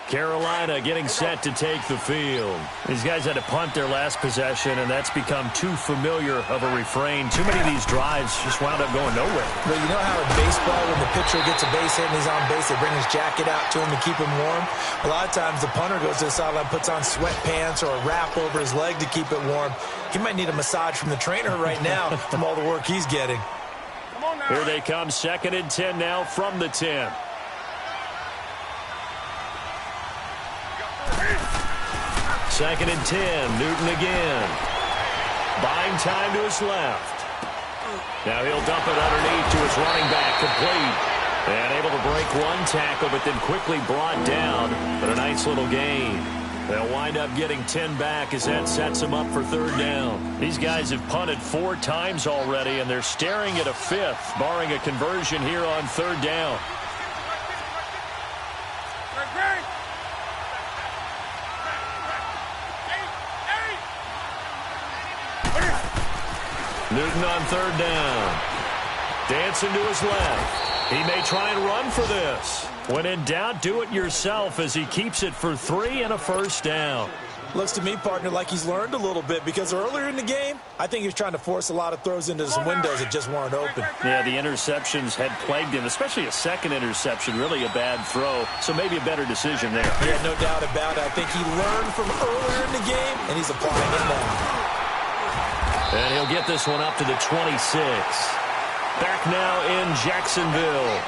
Carolina getting set to take the field. These guys had to punt their last possession, and that's become too familiar of a refrain. Too many of these drives just wound up going nowhere. Well, you know how in baseball, when the pitcher gets a base hit and he's on base, they bring his jacket out to him to keep him warm? A lot of times the punter goes to the sideline, puts on sweatpants or a wrap over his leg to keep it warm. He might need a massage from the trainer right now from all the work he's getting. Here they come, 2nd and 10 now from the 10. Second and 10, Newton again. Buying time to his left. Now he'll dump it underneath to his running back, complete. And able to break one tackle, but then quickly brought down. But a nice little gain. They'll wind up getting 10 back as that sets them up for 3rd down. These guys have punted 4 times already, and they're staring at a 5th, barring a conversion here on 3rd down. Newton on 3rd down. Dancing to his left. He may try and run for this. When in doubt, do it yourself as he keeps it for 3 and a 1st down. Looks to me, partner, like he's learned a little bit because earlier in the game, I think he was trying to force a lot of throws into some windows that just weren't open. Yeah, the interceptions had plagued him, especially a second interception, really a bad throw. So maybe a better decision there. Yeah, no doubt about it. I think he learned from earlier in the game, and he's applying it now. And he'll get this one up to the 26. Back now in Jacksonville.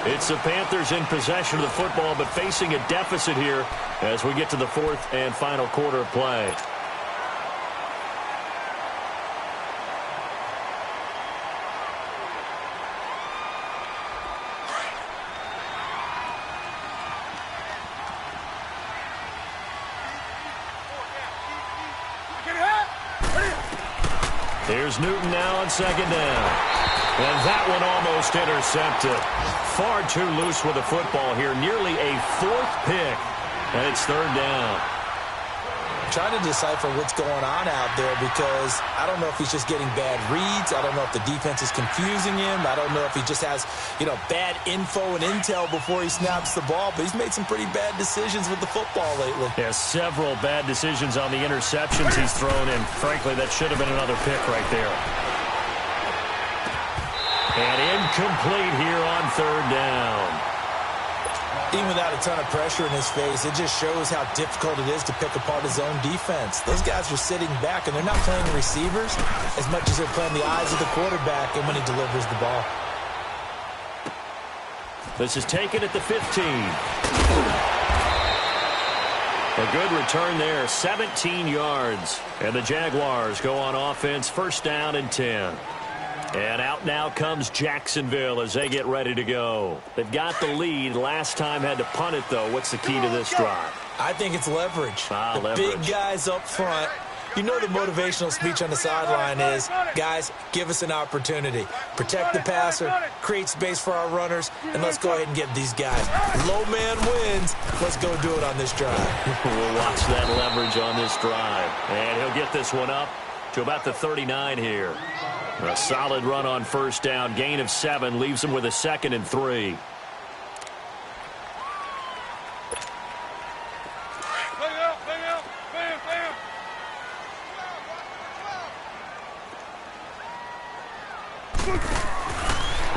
It's the Panthers in possession of the football, but facing a deficit here as we get to the fourth and final quarter of play. Here's Newton now on second down. And that one almost intercepted. Far too loose with the football here. Nearly a fourth pick. And it's third down. I'm trying to decipher what's going on out there because I don't know if he's just getting bad reads. I don't know if the defense is confusing him. I don't know if he just has, bad info and intel before he snaps the ball. But he's made some pretty bad decisions with the football lately. Yeah, several bad decisions on the interceptions he's thrown in. Frankly, that should have been another pick right there. And incomplete here on third down. Even without a ton of pressure in his face, it just shows how difficult it is to pick apart his own defense. Those guys are sitting back, and they're not playing receivers as much as they're playing the eyes of the quarterback and when he delivers the ball. This is taken at the 15. A good return there, 17 yards. And the Jaguars go on offense, first down and 10. And out now comes Jacksonville as they get ready to go. They've got the lead. Last time had to punt it, though. What's the key to this drive? I think it's leverage. The leverage. Big guys up front. You know the motivational speech on the sideline is, guys, give us an opportunity. Protect the passer, create space for our runners, and let's go ahead and get these guys. Low man wins. Let's go do it on this drive. We'll watch that leverage on this drive. And he'll get this one up to about the 39 here. A solid run on first down. Gain of 7 leaves him with a 2nd and 3.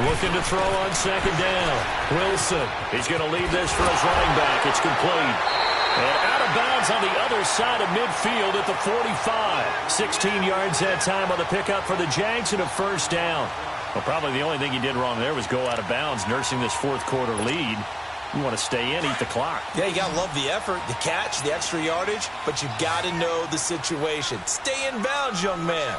Looking to throw on second down. Wilson, he's going to leave this for his running back. It's complete. And out of bounds on the other side of midfield at the 45. 16 yards that time on the pickup for the Jags and a first down. Well, probably the only thing he did wrong there was go out of bounds, nursing this fourth quarter lead. You want to stay in, eat the clock. Yeah, you got to love the effort, the catch, the extra yardage, but you got to know the situation. Stay in bounds, young man.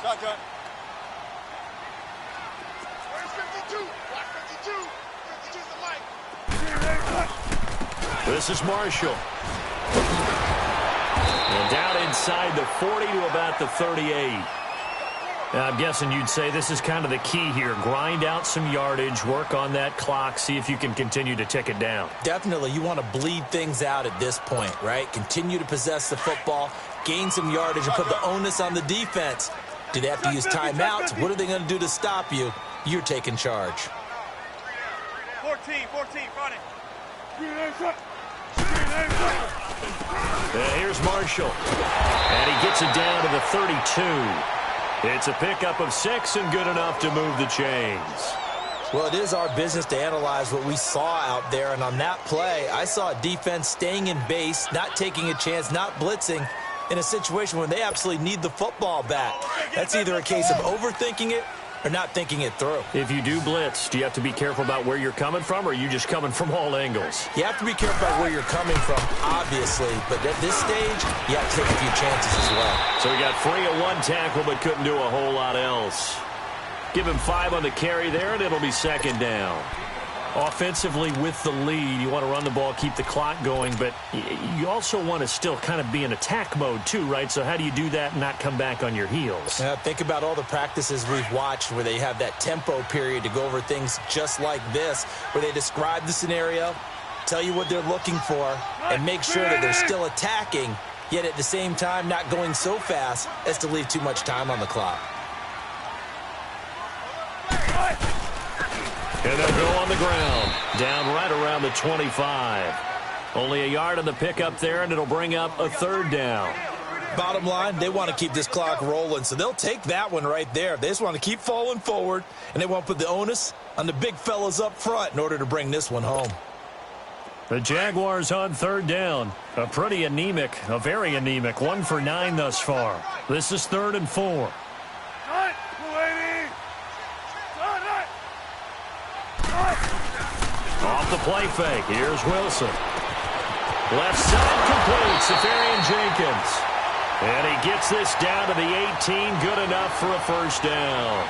Shotgun. This is Marshall. And down inside the 40 to about the 38. Now, I'm guessing you'd say this is kind of the key here. Grind out some yardage, work on that clock, see if you can continue to tick it down. Definitely. You want to bleed things out at this point, right? Continue to possess the football, gain some yardage, and put the onus on the defense. Do they have to use timeouts? What are they going to do to stop you? You're taking charge. 14, front it. And here's Marshall. And he gets it down to the 32. It's a pickup of 6 and good enough to move the chains. Well, it is our business to analyze what we saw out there. And on that play, I saw a defense staying in base, not taking a chance, not blitzing in a situation when they absolutely need the football back. That's either a case of overthinking it or not thinking it through. If you do blitz, do you have to be careful about where you're coming from, or are you just coming from all angles? You have to be careful about where you're coming from, obviously, but at this stage, you have to take a few chances as well. So he got free of one tackle, but couldn't do a whole lot else. Give him 5 on the carry there, and it'll be second down. Offensively with the lead, you want to run the ball, keep the clock going, but you also want to still kind of be in attack mode too, right? So how do you do that and not come back on your heels? Think about all the practices we've watched where they have that tempo period to go over things just like this, where they describe the scenario, tell you what they're looking for, and make sure that they're still attacking, yet at the same time not going so fast as to leave too much time on the clock. And they'll go on the ground, down right around the 25. Only a yard on the pickup there, and it'll bring up a third down. Bottom line, they want to keep this clock rolling, so they'll take that one right there. They just want to keep falling forward, and they want to put the onus on the big fellas up front in order to bring this one home. The Jaguars on third down. A very anemic 1 for 9 thus far. This is 3rd and 4. Off the play fake. Here's Wilson. Left side complete. Safarian Jenkins. And he gets this down to the 18. Good enough for a first down.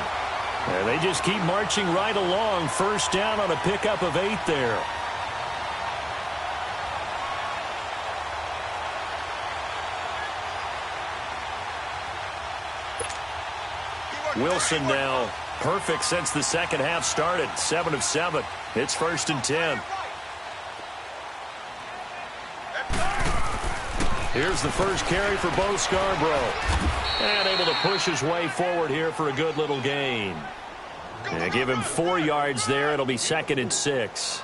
And they just keep marching right along. First down on a pickup of 8 there. Wilson now perfect since the second half started. 7 of 7. It's 1st and 10. Here's the first carry for Bo Scarborough. And able to push his way forward here for a good little gain. And give him 4 yards there. It'll be 2nd and 6.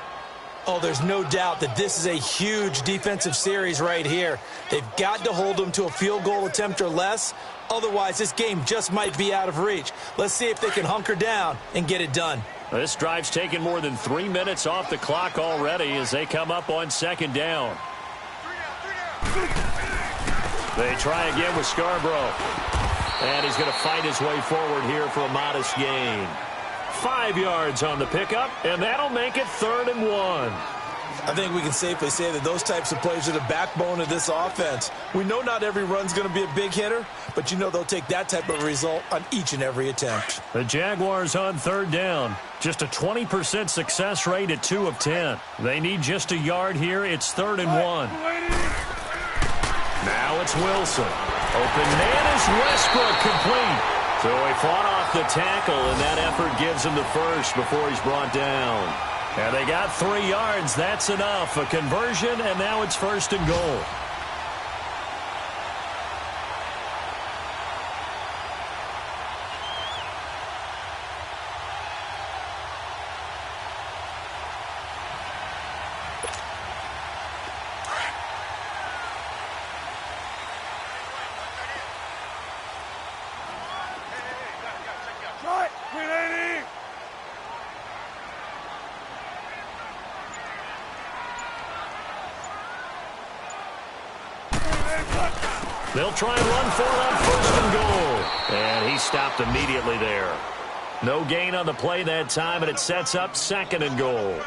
Oh, there's no doubt that this is a huge defensive series right here. They've got to hold them to a field goal attempt or less. Otherwise, this game just might be out of reach. Let's see if they can hunker down and get it done. This drive's taken more than 3 minutes off the clock already as they come up on 2nd down. They try again with Scarborough. And he's going to fight his way forward here for a modest gain. 5 yards on the pickup, and that'll make it 3rd and 1. I think we can safely say that those types of plays are the backbone of this offense. We know not every run's going to be a big hitter, but you know they'll take that type of result on each and every attempt. The Jaguars on 3rd down. Just a 20% success rate at 2 of 10. They need just a yard here. It's 3rd and 1. Now it's Wilson. Open man is Westbrook, complete. So he fought off the tackle, and that effort gives him the first before he's brought down. And they got 3 yards. That's enough. A conversion, and now it's 1st and goal. They'll try and run for it on 1st and goal. And he stopped immediately there. No gain on the play that time, and it sets up 2nd and goal.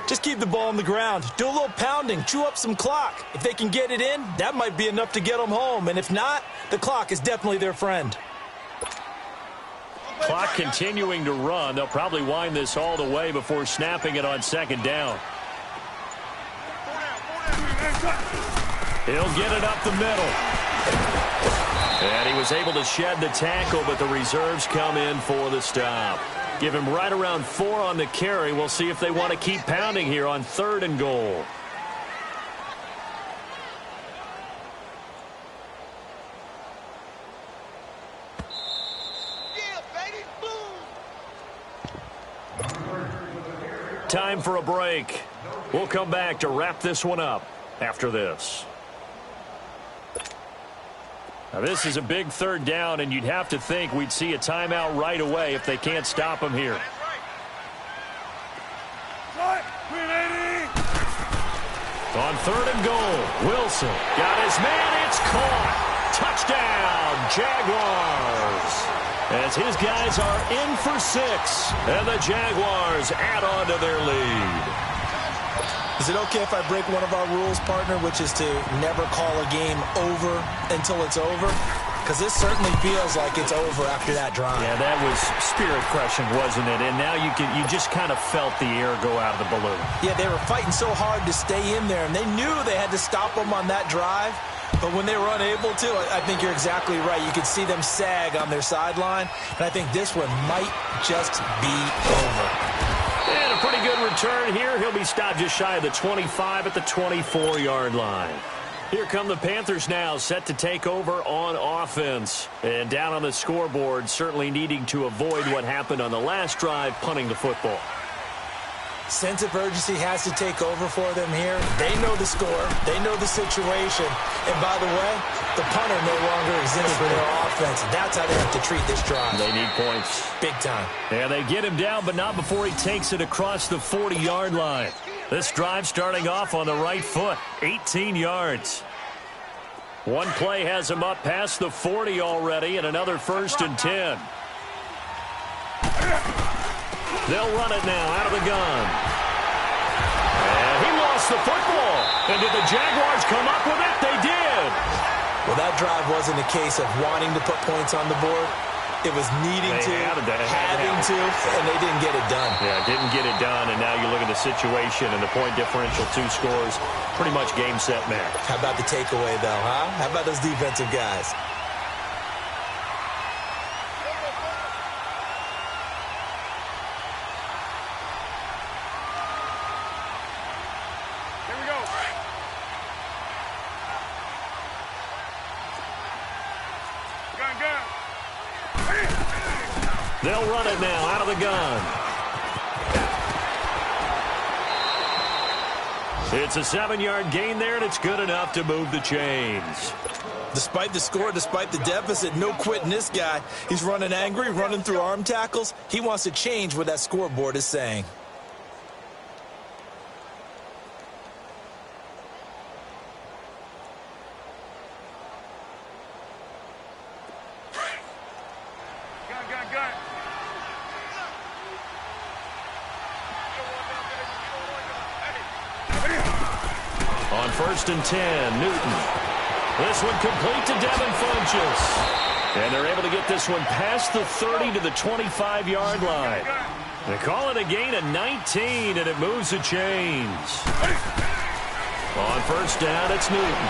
Just keep the ball on the ground. Do a little pounding. Chew up some clock. If they can get it in, that might be enough to get them home. And if not, the clock is definitely their friend. Clock continuing to run. They'll probably wind this all the way before snapping it on 2nd down. He'll get it up the middle. And he was able to shed the tackle, but the reserves come in for the stop. Give him right around 4 on the carry. We'll see if they want to keep pounding here on 3rd and goal. Time for a break. We'll come back to wrap this one up after this. Now, this is a big 3rd down, and you'd have to think we'd see a timeout right away if they can't stop him here. On 3rd and goal, Wilson got his man. It's caught. Touchdown, Jaguars. As his guys are in for 6, and the Jaguars add on to their lead. Is it okay if I break one of our rules, partner, which is to never call a game over until it's over? Because this certainly feels like it's over after that drive. Yeah, that was spirit-crushing, wasn't it? And now you just kind of felt the air go out of the balloon. Yeah, they were fighting so hard to stay in there, and they knew they had to stop them on that drive. But when they were unable to, I think you're exactly right. You could see them sag on their sideline, and I think this one might just be over. And a pretty good return here. He'll be stopped just shy of the 25 at the 24-yard line. Here come the Panthers now, set to take over on offense. And down on the scoreboard, certainly needing to avoid what happened on the last drive, punting the football. Sense of urgency has to take over for them here. They know the score. They know the situation. And by the way, the punter no longer exists for their offense. That's how they have to treat this drive. They need points. Big time. And they get him down, but not before he takes it across the 40-yard line. This drive starting off on the right foot, 18 yards. One play has him up past the 40 already, and another 1st and 10. They'll run it now out of the gun. And he lost the football. And did the Jaguars come up with it? They did. Well, that drive wasn't a case of wanting to put points on the board. It was needing to, having to, and they didn't get it done. Yeah, didn't get it done, and now you look at the situation and the point differential, 2 scores, pretty much game, set, match. How about the takeaway, though, huh? How about those defensive guys? They'll run it now out of the gun. It's a 7-yard gain there, and it's good enough to move the chains. Despite the score, despite the deficit, no quitting this guy. He's running angry, running through arm tackles. He wants to change what that scoreboard is saying. On 1st and 10, Newton. This one complete to Devin Funchess. And they're able to get this one past the 30 to the 25-yard line. They call it a gain of 19, and it moves the chains. On 1st down, it's Newton.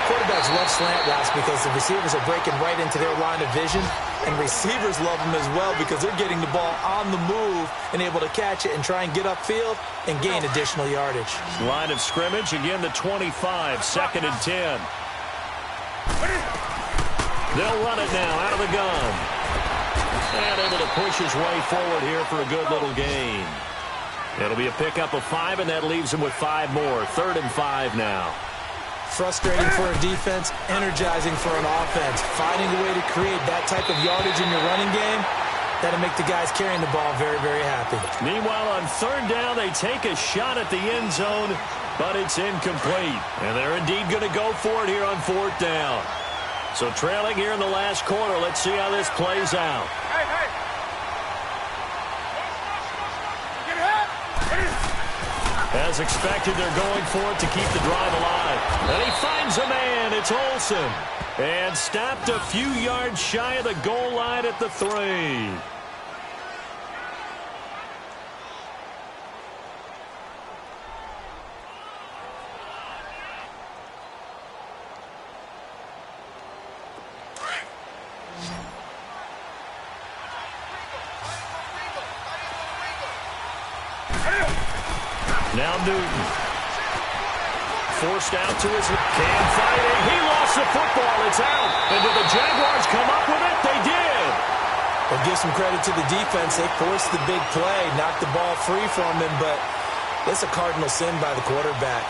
Quarterbacks love slant routes because the receivers are breaking right into their line of vision, and receivers love them as well because they're getting the ball on the move and able to catch it and try and get upfield and gain additional yardage. Line of scrimmage, again the 25, 2nd and 10. They'll run it now out of the gun. And able to push his way forward here for a good little gain. It'll be a pickup of 5, and that leaves him with 5 more. 3rd and 5 now. Frustrating for a defense, energizing for an offense. Finding a way to create that type of yardage in your running game, that'll make the guys carrying the ball very, very happy. Meanwhile, on 3rd down, they take a shot at the end zone, but it's incomplete. And they're indeed going to go for it here on 4th down. So trailing here in the last quarter, let's see how this plays out. As expected, they're going for it to keep the drive alive. And he finds a man. It's Olsen. And stopped a few yards shy of the goal line at the 3. Now Newton. Forced out to his can fighting. He lost the football. It's out. And did the Jaguars come up with it? They did. Well, give some credit to the defense. They forced the big play, knocked the ball free from him, but that's a cardinal sin by the quarterback.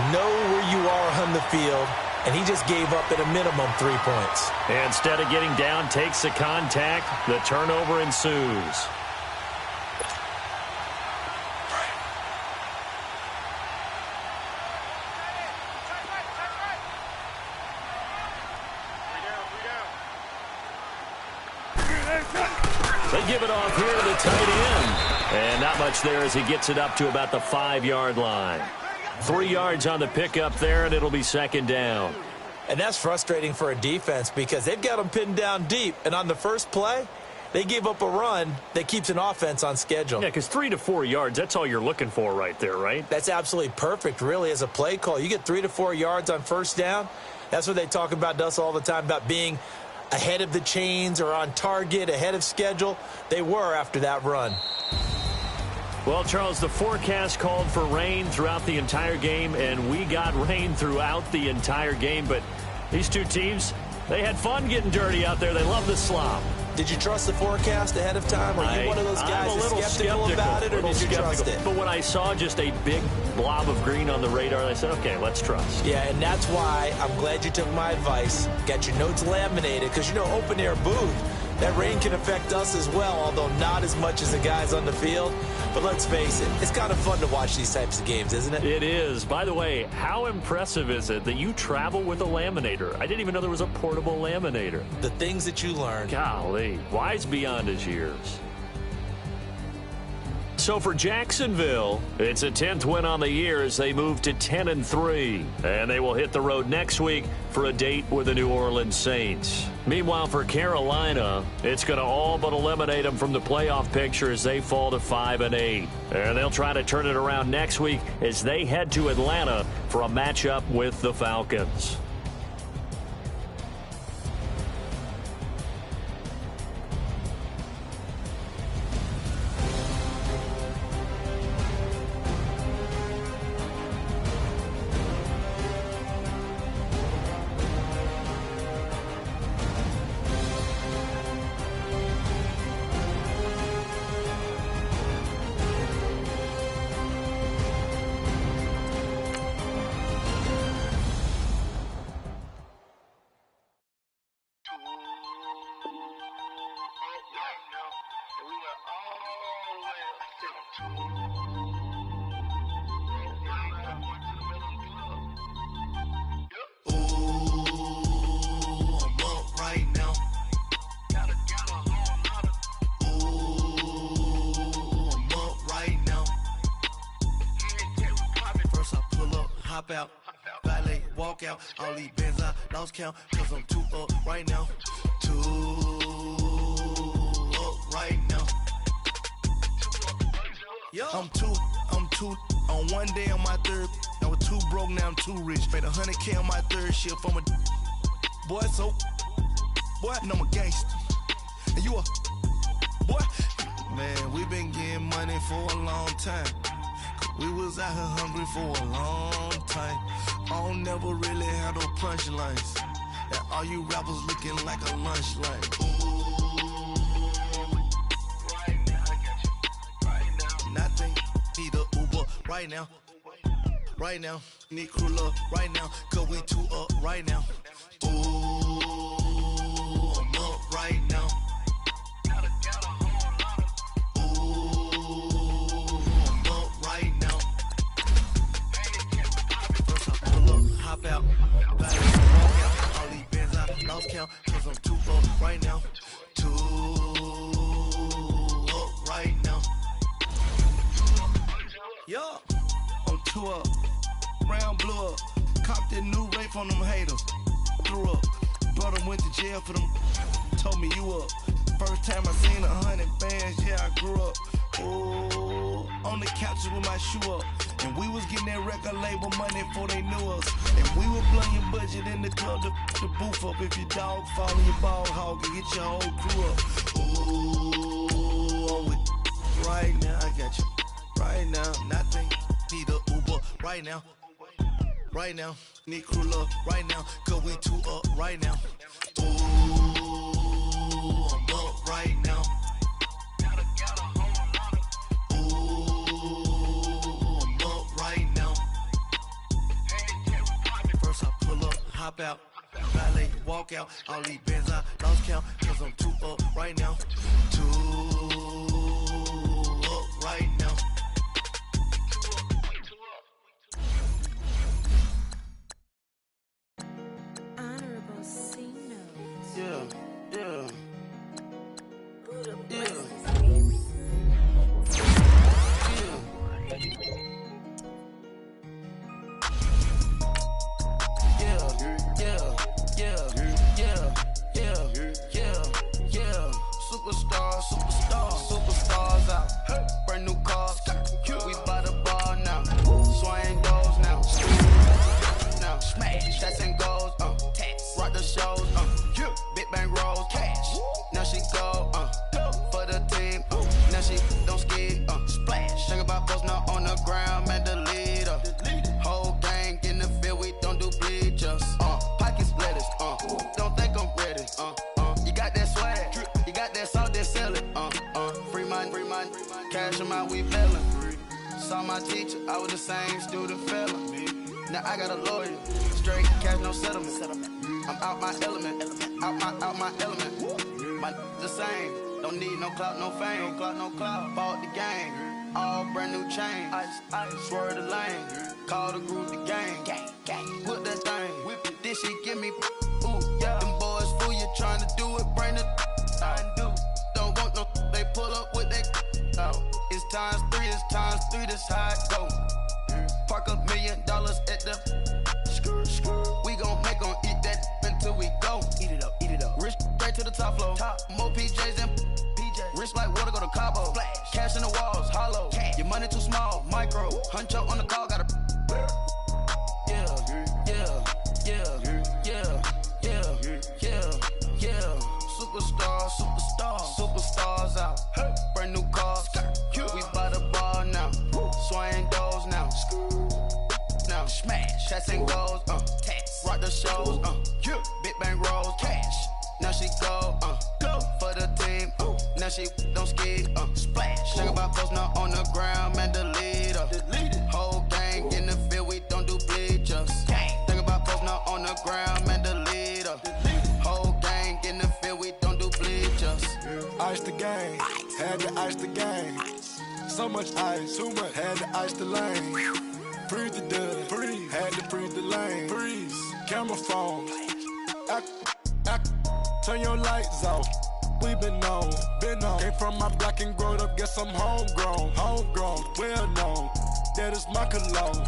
Know where you are on the field, and he just gave up at a minimum 3 points. And instead of getting down, takes the contact. The turnover ensues. They give it off here to the tight end. And not much there as he gets it up to about the 5-yard line. 3 yards on the pickup there, and it'll be 2nd down. And that's frustrating for a defense because they've got them pinned down deep. And on the first play, they gave up a run that keeps an offense on schedule. Yeah, because 3 to 4 yards, that's all you're looking for right there, right? That's absolutely perfect, really, as a play call. You get 3 to 4 yards on 1st down. That's what they talk about to us all the time, about being ahead of the chains or on target, ahead of schedule. They were after that run. Well, Charles, the forecast called for rain throughout the entire game, and we got rain throughout the entire game. But these two teams, they had fun getting dirty out there. They love the slop. Did you trust the forecast ahead of time? Are you one of those guys I'm a little skeptical about it, or did you trust it? But when I saw just a big blob of green on the radar, I said, okay, let's trust. Yeah, and that's why I'm glad you took my advice. Got your notes laminated, because, open-air booth, that rain can affect us as well, although not as much as the guys on the field. But let's face it, it's kind of fun to watch these types of games, isn't it? It is. By the way, how impressive is it that you travel with a laminator? I didn't even know there was a portable laminator. The things that you learn. Golly, wise beyond his years. So for Jacksonville, it's a 10th win on the year as they move to 10-3. And they will hit the road next week for a date with the New Orleans Saints. Meanwhile, for Carolina, it's going to all but eliminate them from the playoff picture as they fall to 5-8. And they'll try to turn it around next week as they head to Atlanta for a matchup with the Falcons. Out, valet, walk out, all these bands I lost count, cause I'm too up right now, too up right now. Yo. I'm too, on one day on my third, I was too broke, now I'm too rich, made 100K on my third shift, I'm a boy, so, boy, and I'm a gangster, and you a, boy, man, we been getting money for a long time. We was out here hungry for a long time. I don't never really have no punchlines. And all you rappers looking like a lunch line. Ooh, right now, I got you. Right now, nothing. Need a Uber right now. Right now, need crew love right now. Cause we too up right now. Ooh, I'm up right now. Hop out, walk out, all these bands I lost count, cause I'm too up right now, too up right now. Yo, I'm too up, round blew up, copped that new rape on them haters, threw up, brother went to jail for them, told me you up, first time I seen 100 bands, yeah I grew up, ooh, on the couches with my shoe up. And we was getting that record label money before they knew us. And we were blowing your budget in the club to the booth up. If your dog fall in your ball hog and get your whole crew up. Ooh, I'm with right now, I got you. Right now, nothing. Need a Uber right now. Right now, need crew love right now. Cause we too up right now. Ooh, I'm up right now. Hop out, valet, walk out, all these bands I lost count, cause I'm too up right now, too up right now. Honorable C notes. Yeah. Superstars out. Brand new cars. We by the bar now. Swing doors now. Now smash. Shots and goals. Rock the shows. Big bang rolls. Cash. Now she go. For the team. Now she don't skid. Splash. cash them out, we bailin'. Saw my teacher, I was the same student fella. Now I got a lawyer, straight cash, no settlement. I'm out my element, out my element. My the same, don't need no clout, no fame. Bought the game, all brand new chain. Ice, swerve the lane, call the group the gang. Whip that thing, whip it, this shit give me. Ooh, yeah. Them boys fool you trying to do it, bring it. I do. Don't want no, they pull up with they. Oh, it's times three, this how it go. Park $1 million at the. We gon' make 'em eat that until we go. Eat it up. Rich straight to the top floor. More PJs and PJ. Rich like water, go to Cabo. Splash. Cash in the walls, hollow. Cash. Your money too small, micro. Huncho on the call, gotta. Yeah. Superstars out. Brand new cars. We by the bar now. Swaying doors now. Now smash. Chats and goals. Rock the shows. Big bang rolls. Cash. Now she go. For the team. Now she don't ski. Splash. Think about posting up on the ground, man. Delete her. Whole gang in the field. We don't do bleachers. Think about posting up on the ground, man. Delete her. Whole gang in the field. We don't do bleachers. Ice the game. Had to ice the game. So much ice. Too much. Had to ice the lane. Freeze the dud. Freeze. Had to freeze the lane. Freeze. Camera phone. Turn your lights off. We been on. Came from my block and growed up. Guess I'm homegrown. Well known. That is my cologne.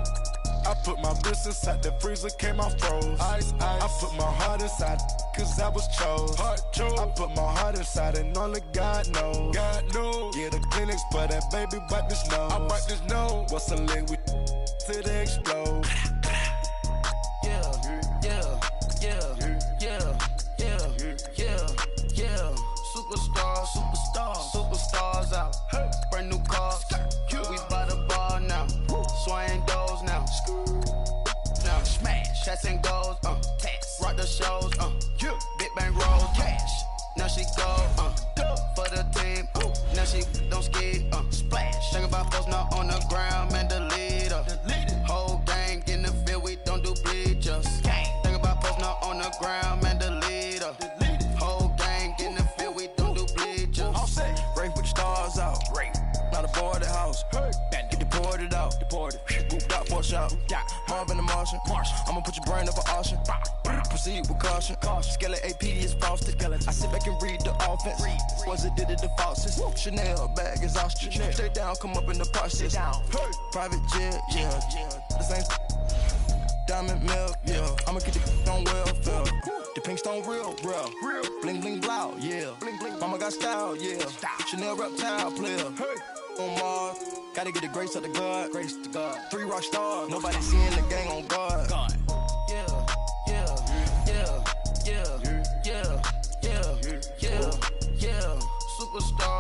I put my wrist inside the freezer, came out froze. Ice. I put my heart inside, cause I was chose. I put my heart inside and only God knows. Yeah, the clinics for that baby bite this nose. I bite this nose. What's a leg with till they explode? Superstars out. Brand new cars. We by the bar now. Swaying doors now. Now smash. Chats and goals. Rock the shows. Big bang rolls. Cash. Now she go. For the team. Now she don't ski. Splash. Think about posting up on the ground, man. Delete her. Whole gang in the field. We don't do bleachers. Think about posting up on the ground, man. Delete her. Whole gang in the field. We don't do bleachers. All set. Rain put the stars out. Not a board the house. Get deported out. Booped out for a shot. Marvin the Martian. I'ma put your brain up for auction. Proceed with caution. Skeleton AP is frosted. I sit back and read the offense. Was it did it the falsest? Chanel bag is ostrich. Stay down, come up in the process. Private jet, yeah. The same diamond milk, yeah. I'ma get the on welfare. The pink stone real. Bling bling blow, yeah. Mama got style, yeah. Chanel reptile player. On Mars, gotta get the grace of the God. 3 rock stars, nobody seeing the gang on guard. Yeah. Superstar.